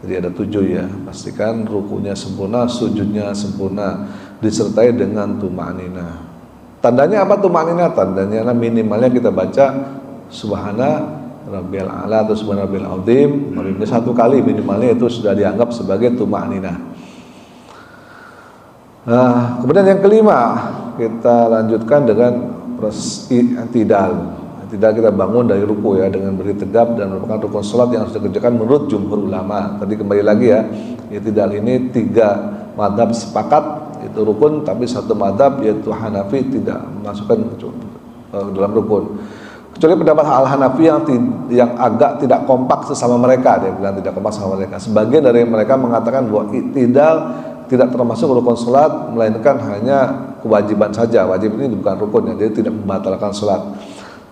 Jadi ada 7 ya. Pastikan rukunya sempurna, sujudnya sempurna, disertai dengan tuma'ninah. Tandanya apa tuma'ninah? Tandanya minimalnya kita baca Subhana Rabbiyal A'la atau Subhana Rabbiyal Azim minimal 1 kali, minimalnya itu sudah dianggap sebagai tuma'ninah. Kemudian yang kelima, kita lanjutkan dengan proses i'tidal. Tidak kita bangun dari ruku ya dengan berdiri tegap dan merupakan rukun salat yang harus dikerjakan menurut jumhur ulama. Tadi kembali lagi ya, i'tidal ini 3 mazhab sepakat itu rukun, tapi satu mazhab yaitu Hanafi tidak masukkan dalam rukun. Kecuali pendapat Al-Hanafi yang agak tidak kompak sesama mereka, dia bilang tidak kompak sama mereka. Sebagian dari mereka mengatakan bahwa i'tidal tidak termasuk rukun salat, melainkan hanya kewajiban saja. Wajib ini bukan rukun ya, jadi tidak membatalkan salat.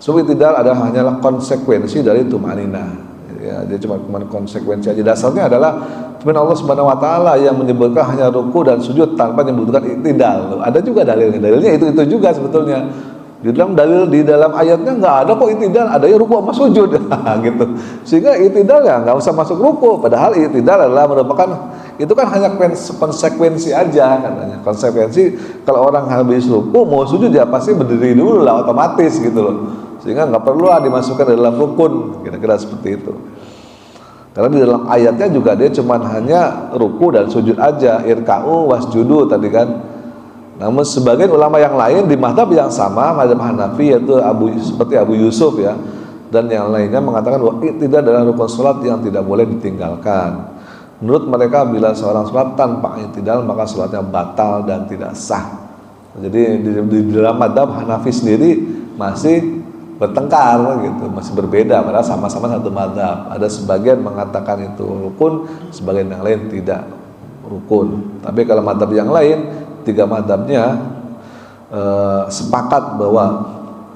So i'tidal adalah hanyalah konsekuensi dari tumanina. Ya, dia cuma konsekuensi aja. Dasarnya adalah firman Allah Subhanahu wa taala yang menyebutkan hanya ruku dan sujud tanpa menyebutkan i'tidal. Ada juga dalilnya. Dalilnya itu juga sebetulnya. Di dalam ayatnya nggak ada kok i'tidal, ada ya ruku sama sujud gitu. Sehingga i'tidal ya nggak usah masuk ruku. Padahal i'tidal adalah merupakan itu kan hanya konsekuensi aja katanya. Konsekuensi kalau orang habis ruku mau sujud ya pasti berdiri dulu lah otomatis gitu loh. Sehingga nggak perlu dimasukkan dalam rukun, kira-kira seperti itu. Karena di dalam ayatnya juga dia cuma hanya ruku dan sujud aja, irka'u wasjudu tadi kan. Namun sebagian ulama yang lain di mazhab yang sama, mazhab Hanafi yaitu seperti Abu Yusuf ya, dan yang lainnya mengatakan bahwa tidak adalah rukun salat yang tidak boleh ditinggalkan. Menurut mereka bila seorang salat tanpa i'tidal maka salatnya batal dan tidak sah. Jadi di dalam mazhab Hanafi sendiri masih bertengkar gitu, masih berbeda, padahal sama-sama satu mazhab. Ada sebagian mengatakan itu rukun, sebagian yang lain tidak rukun. Tapi kalau mazhab yang lain, 3 mazhabnya sepakat bahwa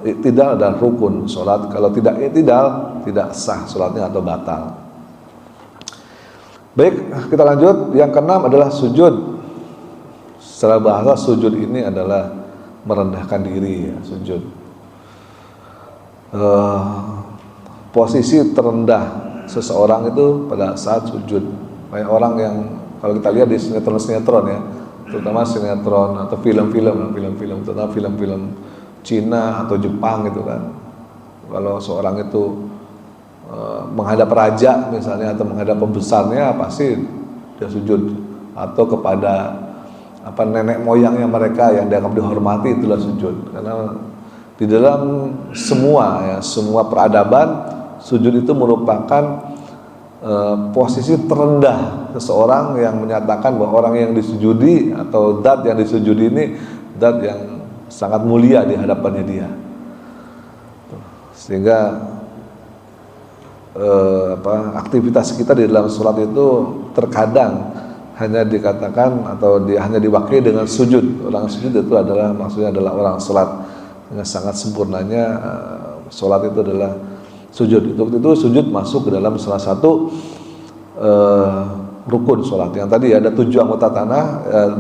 i'tidal adalah rukun salat. Kalau tidak i'tidal, tidak sah salatnya atau batal. Baik, kita lanjut. Yang keenam adalah sujud. Secara bahasa sujud ini adalah merendahkan diri ya, sujud. Posisi terendah seseorang itu pada saat sujud. Kayak orang yang kalau kita lihat di sinetron ya, terutama sinetron atau film-film, terutama film-film Cina atau Jepang gitu kan. Kalau seorang itu menghadap raja misalnya atau menghadap pembesarnya pasti dia sujud, atau kepada nenek moyangnya mereka yang dianggap dihormati itulah sujud. Karena di dalam semua peradaban sujud itu merupakan posisi terendah seseorang yang menyatakan bahwa orang yang disujudi atau zat yang disujudi ini zat yang sangat mulia di hadapannya dia. Sehingga aktivitas kita di dalam sholat itu terkadang hanya dikatakan atau hanya diwakili dengan sujud. Orang sujud itu maksudnya adalah orang sholat. Dengan sangat sempurnanya sholat itu adalah sujud. Itu sujud masuk ke dalam salah satu rukun sholat. Yang tadi ada 7 anggota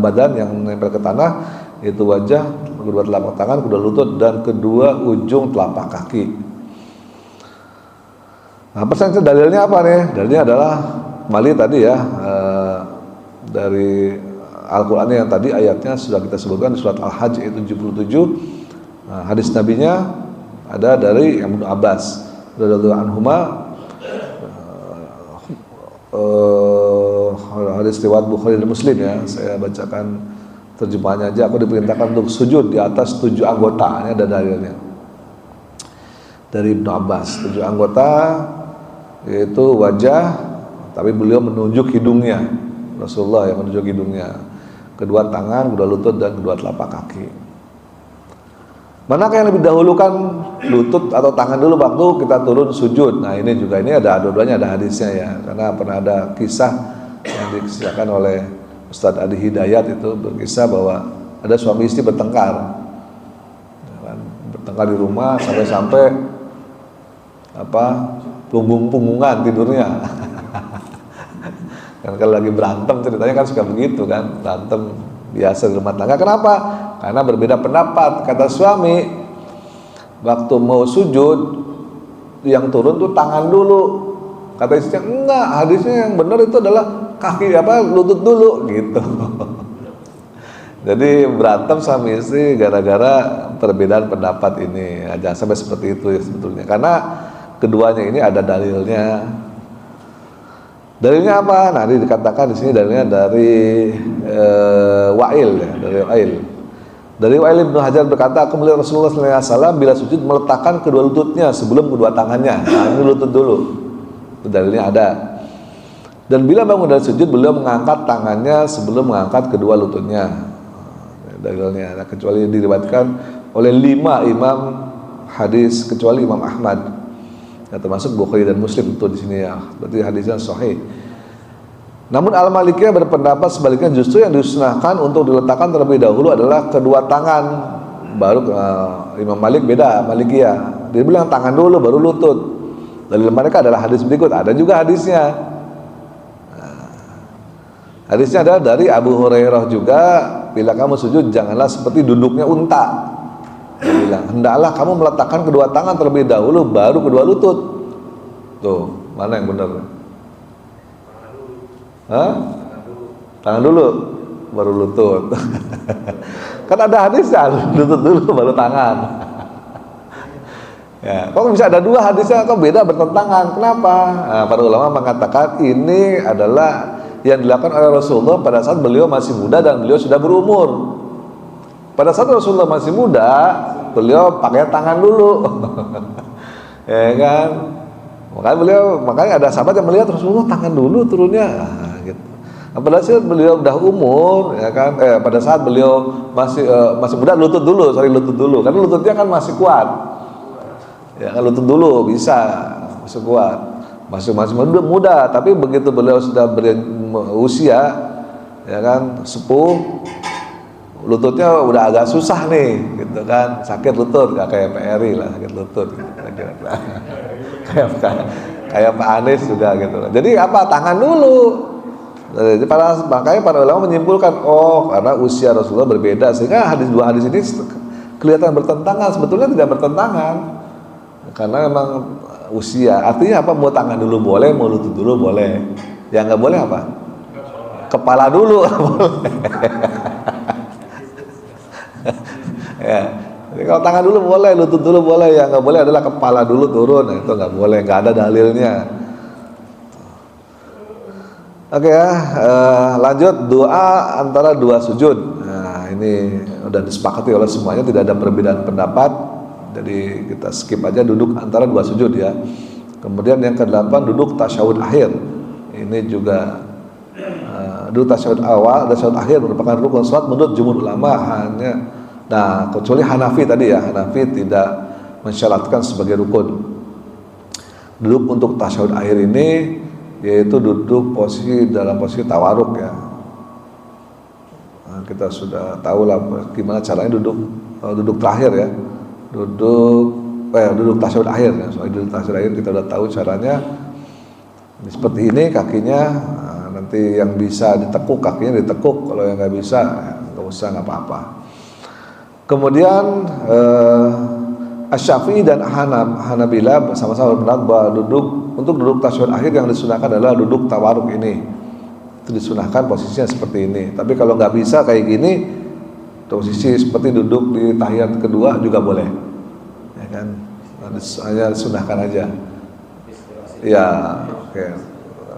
badan yang nempel ke tanah, yaitu wajah, kedua telapak tangan, kedua lutut, dan kedua ujung telapak kaki. Nah, persen dalilnya apa nih? Dalilnya adalah kembali tadi ya, dari Al-Quran yang tadi ayatnya sudah kita sebutkan di surat Al-Hajj ayat 77. Nah, hadis nabinya ada dari Ibnu Abbas radhiyallahu anhuma, hadis riwayat Bukhari dan Muslim ya. Saya bacakan terjemahannya aja. Aku diperintahkan untuk sujud di atas 7 anggota. Ini ada dalilnya dari Ibnu Abbas. 7 anggota yaitu wajah, tapi beliau menunjuk hidungnya. Rasulullah yang menunjuk hidungnya. Kedua tangan, kedua lutut, dan kedua telapak kaki. Manakah yang lebih dahulukan, lutut atau tangan dulu waktu kita turun sujud? Nah ini ada dua-duanya, ada hadisnya ya. Karena pernah ada kisah yang dikisahkan oleh Ustadz Adi Hidayat, itu berkisah bahwa ada suami istri bertengkar di rumah sampai punggung-punggungan tidurnya. Kan kalau lagi berantem ceritanya kan suka begitu kan, berantem biasa di rumah tangga. Kenapa? Karena berbeda pendapat. Kata suami, waktu mau sujud yang turun tuh tangan dulu. Kata istrinya, enggak, hadisnya yang benar itu adalah kaki lutut dulu gitu. Jadi berantem suami istri gara-gara perbedaan pendapat ini. Jangan sampai seperti itu ya sebetulnya. Karena keduanya ini ada dalilnya. Dalilnya apa? Nah, ini dikatakan di sini dalilnya dari Wa'il ya, dari Wa'il. Dari Wa'il bin Hajar berkata, aku melihat Rasulullah SAW bila sujud meletakkan kedua lututnya sebelum kedua tangannya. Nah, ini lutut dulu. Itu dalilnya ada. Dan bila bangun dari sujud, beliau mengangkat tangannya sebelum mengangkat kedua lututnya. Dalilnya, nah, kecuali diriwayatkan oleh 5 imam hadis kecuali Imam Ahmad. Ya, termasuk Bukhari dan Muslim itu di sini ya. Berarti hadisnya sahih. Namun Al-Malikiyah berpendapat sebaliknya, justru yang disunahkan untuk diletakkan terlebih dahulu adalah kedua tangan. Baru Imam Malik beda, Malikiyah. Dia bilang tangan dulu baru lutut. Dalil mereka adalah hadis berikut, ada juga hadisnya. Hadisnya adalah dari Abu Hurairah juga, bila kamu sujud janganlah seperti duduknya unta. Dia bilang, hendaklah kamu meletakkan kedua tangan terlebih dahulu baru kedua lutut. Tuh, mana yang benar? Hah? Tangan dulu baru lutut. Kan ada hadisnya, lutut dulu baru tangan. Ya, kok bisa ada dua hadisnya, kok beda bertentangan? Kenapa? Nah, para ulama mengatakan ini adalah yang dilakukan oleh Rasulullah pada saat beliau masih muda dan beliau sudah berumur. Pada saat Rasulullah masih muda, beliau pakai tangan dulu. Ya kan? Makanya ada sahabat yang melihat Rasulullah tangan dulu turunnya. Nah, gitu. Nah, pada saat beliau udah umur, ya kan? Pada saat beliau masih muda, lutut dulu. Karena lututnya kan masih kuat. Ya kan, lutut dulu bisa, masih kuat. Masih muda, tapi begitu beliau sudah berusia, ya kan, sepuh, lututnya udah agak susah nih, gitu kan, sakit lutut, gak kayak PRI lah, sakit lutut, gitu. kayak Pak Anies juga, gitu. Jadi apa? Tangan dulu. Jadi makanya para ulama menyimpulkan, oh, karena usia Rasulullah berbeda, sehingga dua hadis ini kelihatan bertentangan, sebetulnya tidak bertentangan, karena memang usia. Artinya apa? Mau tangan dulu boleh, mau lutut dulu boleh. Yang nggak boleh apa? Kepala dulu. Ya. Jadi kalau tangan dulu boleh, lutut dulu boleh. Yang nggak boleh adalah kepala dulu turun. Nah, itu nggak boleh, nggak ada dalilnya. Oke ya, lanjut doa antara dua sujud. Nah, ini udah disepakati oleh semuanya, tidak ada perbedaan pendapat. Jadi kita skip aja duduk antara dua sujud ya. Kemudian yang ke-8 duduk tasyahud akhir. Ini juga duduk tasyahud awal dan tasyahud akhir merupakan rukun salat menurut jumhur ulama hanya. Nah, kecuali Hanafi tadi ya, Hanafi tidak mensyaratkan sebagai rukun. Duduk untuk tasyahud akhir ini yaitu duduk dalam posisi tawaruk ya. Nah, kita sudah tahu lah gimana caranya duduk terakhir ya. Duduk tasyahud akhir ya. Soal duduk tasyahud akhir kita udah tahu caranya. Seperti ini kakinya, nanti yang bisa ditekuk kakinya ditekuk, kalau yang nggak bisa nggak usah, nggak apa-apa. Kemudian Asy-Syafi'i dan Hanabila sama-sama berpendapat bahwa untuk duduk tasyahud akhir yang disunahkan adalah duduk tawaruk ini. Itu disunahkan posisinya seperti ini. Tapi kalau nggak bisa kayak gini, posisi seperti duduk di tahiyat kedua juga boleh, ya kan? Hanya sunahkan aja. Ya, oke.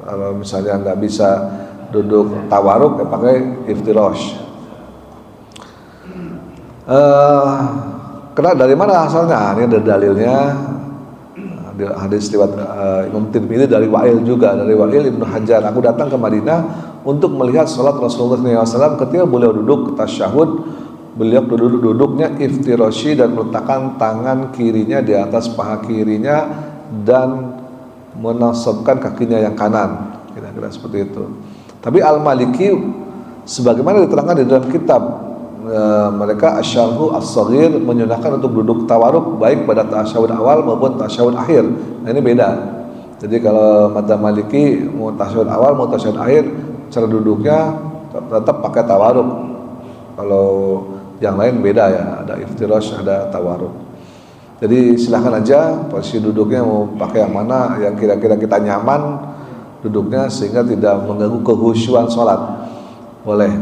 Kalau misalnya nggak bisa duduk tawaruk, ya pakai iftirash. Karena dari mana asalnya? Ini ada dalilnya. Hadis riwayat Imam Tirmidzi dari Wa'il juga, dari Wa'il Ibnu Hajar. Aku datang ke Madinah untuk melihat salat Rasulullah SAW ketika beliau duduk tasyahud. Beliau duduknya iftirashi dan meletakkan tangan kirinya di atas paha kirinya dan menasabkan kakinya yang kanan, kira-kira seperti itu. Tapi Al-Maliki sebagaimana diterangkan di dalam kitab mereka Asy-Syarh As-Shaghir menyunahkan untuk duduk tawaruk baik pada tasyahud awal maupun tasyahud akhir. Nah, ini beda. Jadi kalau madzhab Maliki mau tasyahud awal mau tasyahud akhir, cara duduknya tetap pakai tawaruk. Kalau yang lain beda ya, ada iftirash, ada tawaruk. Jadi silahkan aja posisi duduknya mau pakai yang mana, yang kira-kira kita nyaman duduknya sehingga tidak mengganggu kehusyuan sholat. Boleh.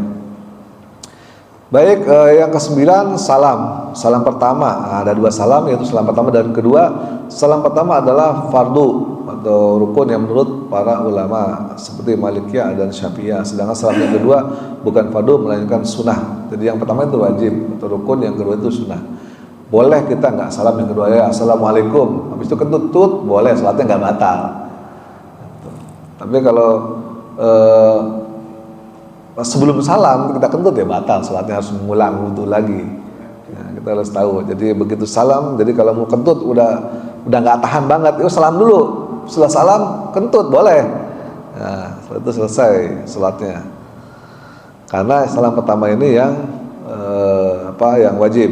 Baik, yang ke-9 salam. Salam pertama, ada dua salam, yaitu salam pertama dan kedua. Salam pertama adalah fardu atau rukun yang menurut para ulama seperti Malikiyah dan Syafi'iyah. Sedangkan salam yang kedua bukan fardu melainkan sunnah. Jadi yang pertama itu wajib atau rukun, yang kedua itu sunnah. Boleh kita nggak salam yang kedua ya assalamualaikum, habis itu kentut boleh, salatnya nggak batal. Tapi kalau sebelum salam kita kentut ya batal, salatnya harus mengulang wudu lagi. Nah, kita harus tahu. Jadi begitu salam, jadi kalau mau kentut udah nggak tahan banget, itu salam dulu. Setelah salam kentut boleh. Nah, setelah itu selesai salatnya. Karena salam pertama ini yang yang wajib.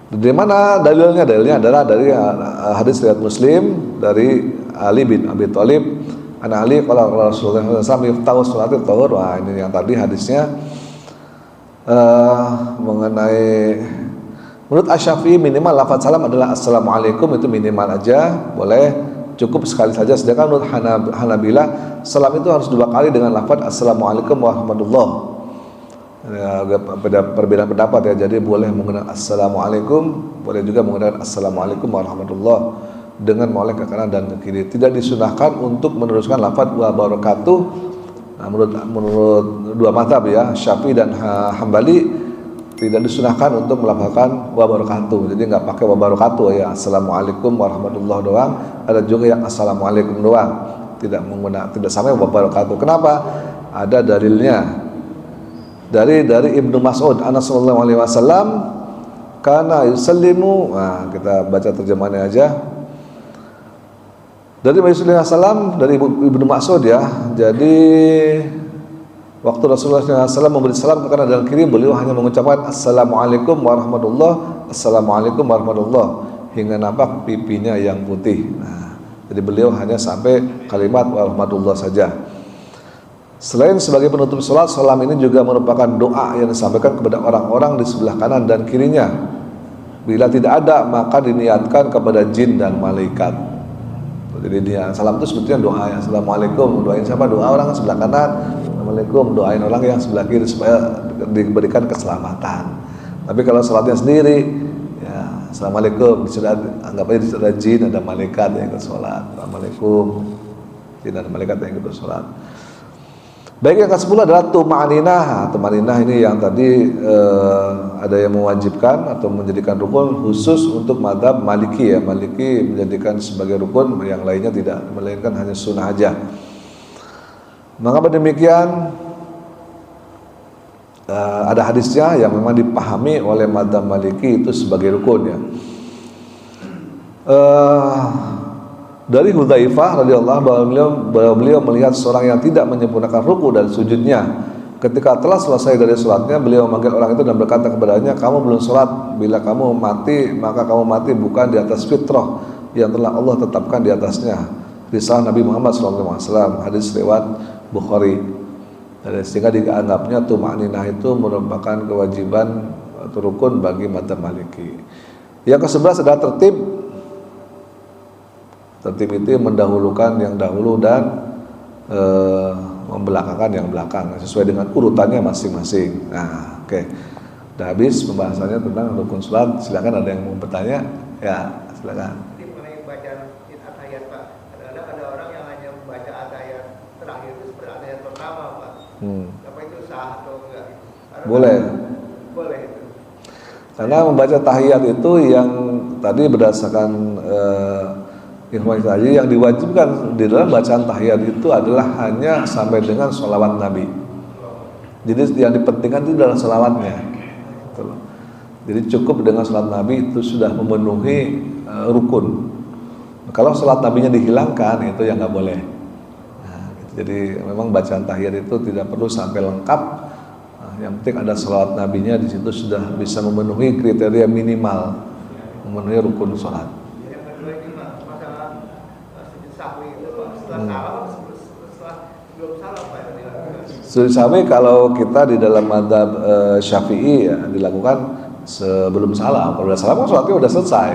Dari mana dalilnya? Dalilnya adalah dari hadis riwayat Muslim dari Ali bin Abi Thalib. Ana Ali qala Rasulullah sallallahu alaihi wasallam yaftahu salatul tahur. Wah, ini yang tadi hadisnya mengenai menurut Asy-Syafi'i minimal lafaz salam adalah assalamualaikum, itu minimal aja, boleh cukup sekali saja. Sedangkan menurut Hanabilah salam itu harus 2 kali dengan lafaz assalamualaikum warahmatullah. Ada perbedaan pendapat ya. Jadi boleh menggunakan assalamualaikum, boleh juga menggunakan assalamualaikum warahmatullah dengan menoleh ke kanan dan ke kiri. Tidak disunahkan untuk meneruskan lafaz wa barakatuh. Nah, menurut dua mazhab ya, Syafi'i dan Hambali, tidak disunahkan untuk melafalkan wa barakatuh. Jadi nggak pakai wa barakatuh ya, assalamualaikum warahmatullah doang. Ada juga yang assalamualaikum doang, tidak sampai wa barakatuh. Kenapa? Ada dalilnya. Dari Ibnu Mas'ud, Anas sallallahu alaihi wasallam kana yusallimu. Nah, kita baca terjemahannya aja. Dari Rasulullah SAW, dari Ibnu Mas'ud ya. Jadi waktu Rasulullah SAW memberi salam ke kanan dan kiri, beliau hanya mengucapkan assalamualaikum warahmatullah, assalamualaikum warahmatullah, hingga nampak pipinya yang putih. Nah, jadi beliau hanya sampai kalimat warahmatullah saja. Selain sebagai penutup sholat, salam ini juga merupakan doa yang disampaikan kepada orang-orang di sebelah kanan dan kirinya. Bila tidak ada, maka diniatkan kepada jin dan malaikat. Jadi salam itu sebetulnya doa ya. Assalamualaikum, doain siapa? Doa orang sebelah kanan. Assalamualaikum, doain orang yang sebelah kiri supaya diberikan keselamatan. Tapi kalau sholatnya sendiri, ya assalamualaikum, anggap aja ada jin, ada malaikat yang ikut sholat. Assalamualaikum, jin dan malaikat yang ikut sholat. Baik, yang ke-10 adalah tuma'ninah. Tuma'ninah ini yang tadi ada yang mewajibkan atau menjadikan rukun khusus untuk mazhab Maliki ya. Maliki menjadikan sebagai rukun, yang lainnya tidak, melainkan hanya sunnah aja. Mengapa demikian? Ada hadisnya yang memang dipahami oleh mazhab Maliki itu sebagai rukun ya. Dari Hudzaifah radhiyallahu bahwa beliau melihat seorang yang tidak menyempurnakan ruku dan sujudnya. Ketika telah selesai dari sholatnya, beliau memanggil orang itu dan berkata kepadanya, kamu belum sholat. Bila kamu mati, maka kamu mati bukan di atas fitrah yang telah Allah tetapkan di atasnya. Risalah Nabi Muhammad SAW, hadis riwayat Bukhari. Sehingga dianggapnya tuma'ninah itu merupakan kewajiban atau rukun bagi mazhab Maliki. Yang ke-11 adalah tertib. Tertib itu mendahulukan yang dahulu dan membelakangkan yang belakang sesuai dengan urutannya masing-masing. Nah, oke. Udah habis pembahasannya tentang rukun salat. Silakan ada yang mau bertanya? Ya, silakan. Ini mengenai bacaan atahiyat, Pak. Kadang-kadang ada orang yang hanya membaca atahiyat terakhir itu seperti atahiyat pertama, Pak. Apa itu sah atau enggak? Boleh. Boleh itu. Karena membaca tahiyat itu yang tadi berdasarkan informasi tadi, yang diwajibkan di dalam bacaan tahiyat itu adalah hanya sampai dengan sholawat Nabi. Jadi yang dipentingkan itu adalah sholawatnya. Jadi cukup dengan sholat Nabi itu sudah memenuhi rukun. Kalau sholat Nabinya dihilangkan, itu yang nggak boleh. Nah, jadi memang bacaan tahiyat itu tidak perlu sampai lengkap. Nah, yang penting ada sholawat Nabinya di situ sudah bisa memenuhi kriteria minimal, memenuhi rukun sholat. Sujud sahwi kalau kita di dalam mazhab Syafi'i ya dilakukan sebelum salam. Kalau udah salam kan sholatnya udah selesai.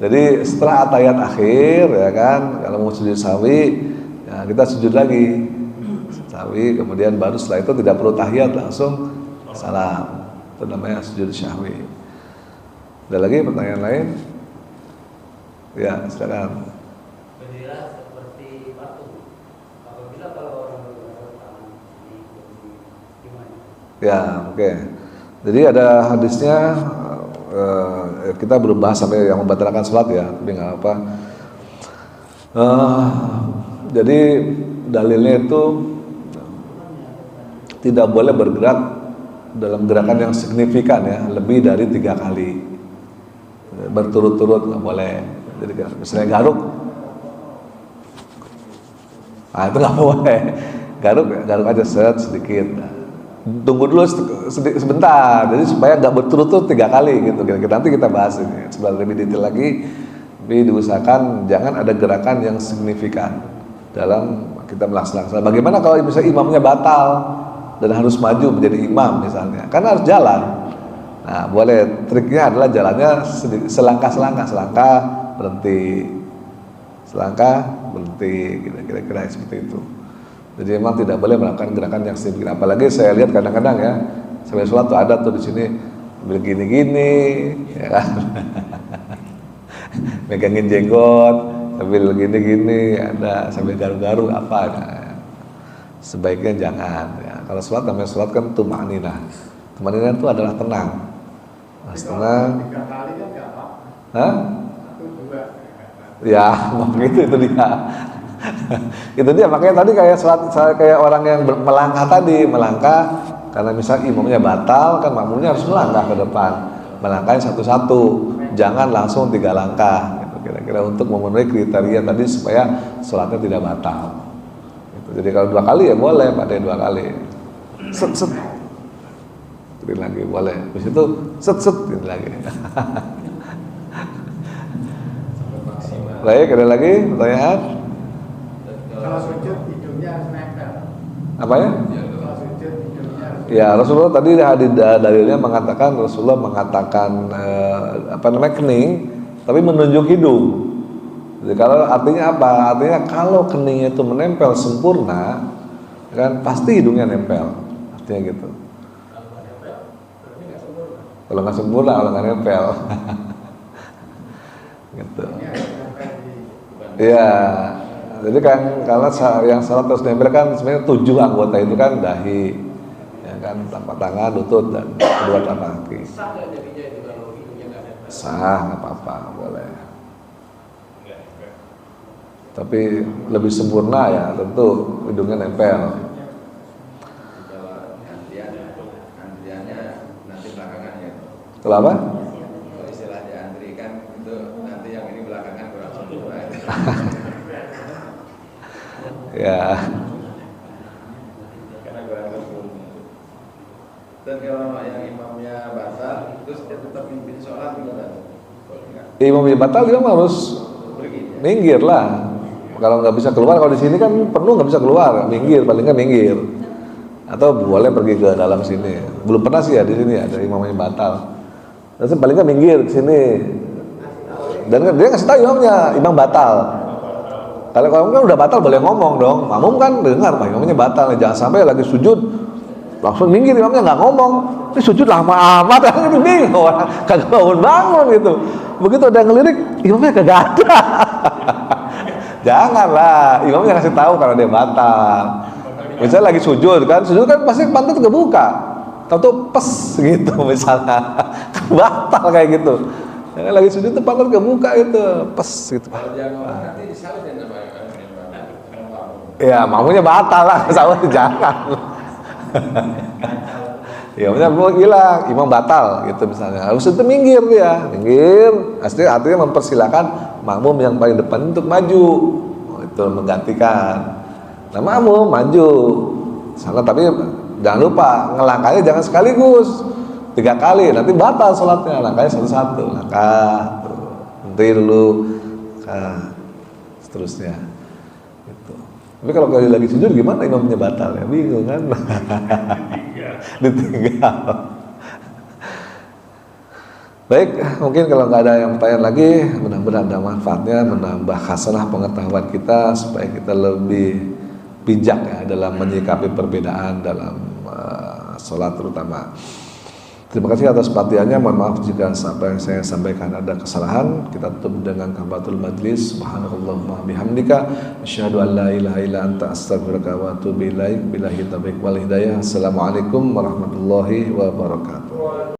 Jadi setelah atahiyat akhir ya kan, kalau mau sujud sahwi ya kita sujud lagi sahwi, kemudian baru setelah itu tidak perlu tahiyat, langsung salam. Itu namanya sujud sahwi. Ada lagi pertanyaan lain? Ya, silakan. Bendera seperti batu. Apabila kalau orang berjalan tangan di kursi Ya, oke. Jadi ada hadisnya, kita belum bahas sampai yang membatalkan sholat ya, tapi nggak apa. Jadi dalilnya itu tidak boleh bergerak dalam gerakan yang signifikan ya, lebih dari 3 kali berturut-turut nggak boleh. Jadi misalnya garuk, nah itu nggak boleh. Garuk aja sedikit. Tunggu dulu sebentar, jadi supaya nggak berturut-turut 3 kali gitu. Nanti kita bahas ini sebenarnya lebih detail lagi. Tapi diusahakan jangan ada gerakan yang signifikan dalam kita melaksanakan. Bagaimana kalau misalnya imamnya batal dan harus maju menjadi imam misalnya, karena harus jalan. Nah, boleh, triknya adalah jalannya selangkah berhenti, selangkah berhenti, kira-kira seperti itu. Jadi memang tidak boleh melakukan gerakan yang signifikan. Apalagi saya lihat kadang-kadang ya, sampai sholat tuh ada tuh di sini begini-gini, ya kan? Megangin jenggot sambil gini-gini, ada sambil garuk-garuk apa nah, sebaiknya jangan ya. Kalau sholat namanya sholat kan tumaninah. Tumaninah itu adalah tenang. Nah, tenang. 3 kali kan nggak apa-apa. Hah? 1, 2. Ya, begitu itu dia. Itu dia, makanya tadi kayak sholat, kayak orang yang melangkah karena misalnya imamnya batal kan makmumnya harus melangkah ke depan. Melangkahnya satu-satu, jangan langsung 3 langkah gitu, kira-kira untuk memenuhi kriteria tadi supaya sholatnya tidak batal gitu. Jadi kalau 2 kali ya boleh, pada 2 kali set gitu lagi boleh, terus itu set gitu lagi. Baik, ada lagi pertanyaan? Kalau sujud hidungnya harus nempel. Apa ya? Kalau sujud hidungnya harus. Ya, Rasulullah tadi dalilnya mengatakan kening, tapi menunjuk hidung. Jadi kalau artinya apa? Artinya kalau keningnya itu menempel sempurna, kan pasti hidungnya nempel. Artinya gitu. Kalau nggak sempurna, kalau nggak nempel. Gitu. Iya. Jadi kan kalau yang salat terus nempel kan sebenarnya 7 anggota itu kan dahi, ya kan, telapak tangan, lutut dan kedua telapak kaki. Sah nggak jadinya itu kalau hidungnya nggak nempel? Sah, nggak apa-apa, boleh. Tapi lebih sempurna ya tentu hidungnya nempel. Kalau antriannya nanti belakangan ya. Kalau apa? Kalau istilah diantrikan itu nanti yang ini belakangan kurang sempurna itu. Ya. Karena kurang sempurna. Dan kalau yang imamnya batal, terus dia tetap pimpin sholat gimana? Imamnya batal dia harus minggir lah. Kalau nggak bisa keluar, kalau di sini kan penuh nggak bisa keluar, minggir, paling nggak minggir. Atau boleh pergi ke dalam sini. Belum pernah sih ya di sini ada imamnya batal. Terus paling nggak minggir ke sini. Dan dia ngasih tahu imamnya, imam batal. Kalau kamu kan udah batal boleh ngomong dong. Makmum kan dengar, Pak, imamnya batal. Jangan sampai lagi sujud langsung minggir, imamnya nggak ngomong. Ini sujud lama amat, kan itu bingung orang kagak bangun gitu. Begitu ada yang ngelirik, imamnya kagak ada. Janganlah, imamnya kasih tahu kalau dia batal. Misalnya lagi sujud kan pasti pantat kebuka. Tahu-tahu pes gitu misalnya. Batal kayak gitu. Ya, lagi sujud tuh pantat kebuka itu, pes gitu. Kalau dia ngomong nanti disalutin sama Ya, makmunya batal lah, sahur jangan. Ya, maksudnya hilang, imam batal gitu misalnya. Harus itu minggir dia, artinya mempersilahkan makmum yang paling depan untuk maju, itu menggantikan. Nah, makmum maju, sana tapi jangan lupa ngelangkahnya jangan sekaligus 3 kali, nanti batal sholatnya. Langkahnya satu-satu, langkah, nanti dulu, seterusnya. Gitu. Tapi kalau lagi sujud gimana imamnya batal ya, bingung kan? Ditinggal. Baik, mungkin kalau nggak ada yang pertanyaan lagi, mudah-mudahan ada manfaatnya, menambah khasanah pengetahuan kita supaya kita lebih bijak ya dalam menyikapi perbedaan dalam sholat terutama. Terima kasih atas perhatiannya. Mohon maaf jika apa yang saya sampaikan ada kesalahan. Kita tutup dengan kafaratul majlis. Subhanallahumma bihamdika asyhadu an la ilaha illa anta astaghfiruka wa atubu ilaik. Billahi taufiq wal hidayah. Assalamualaikum warahmatullahi wabarakatuh.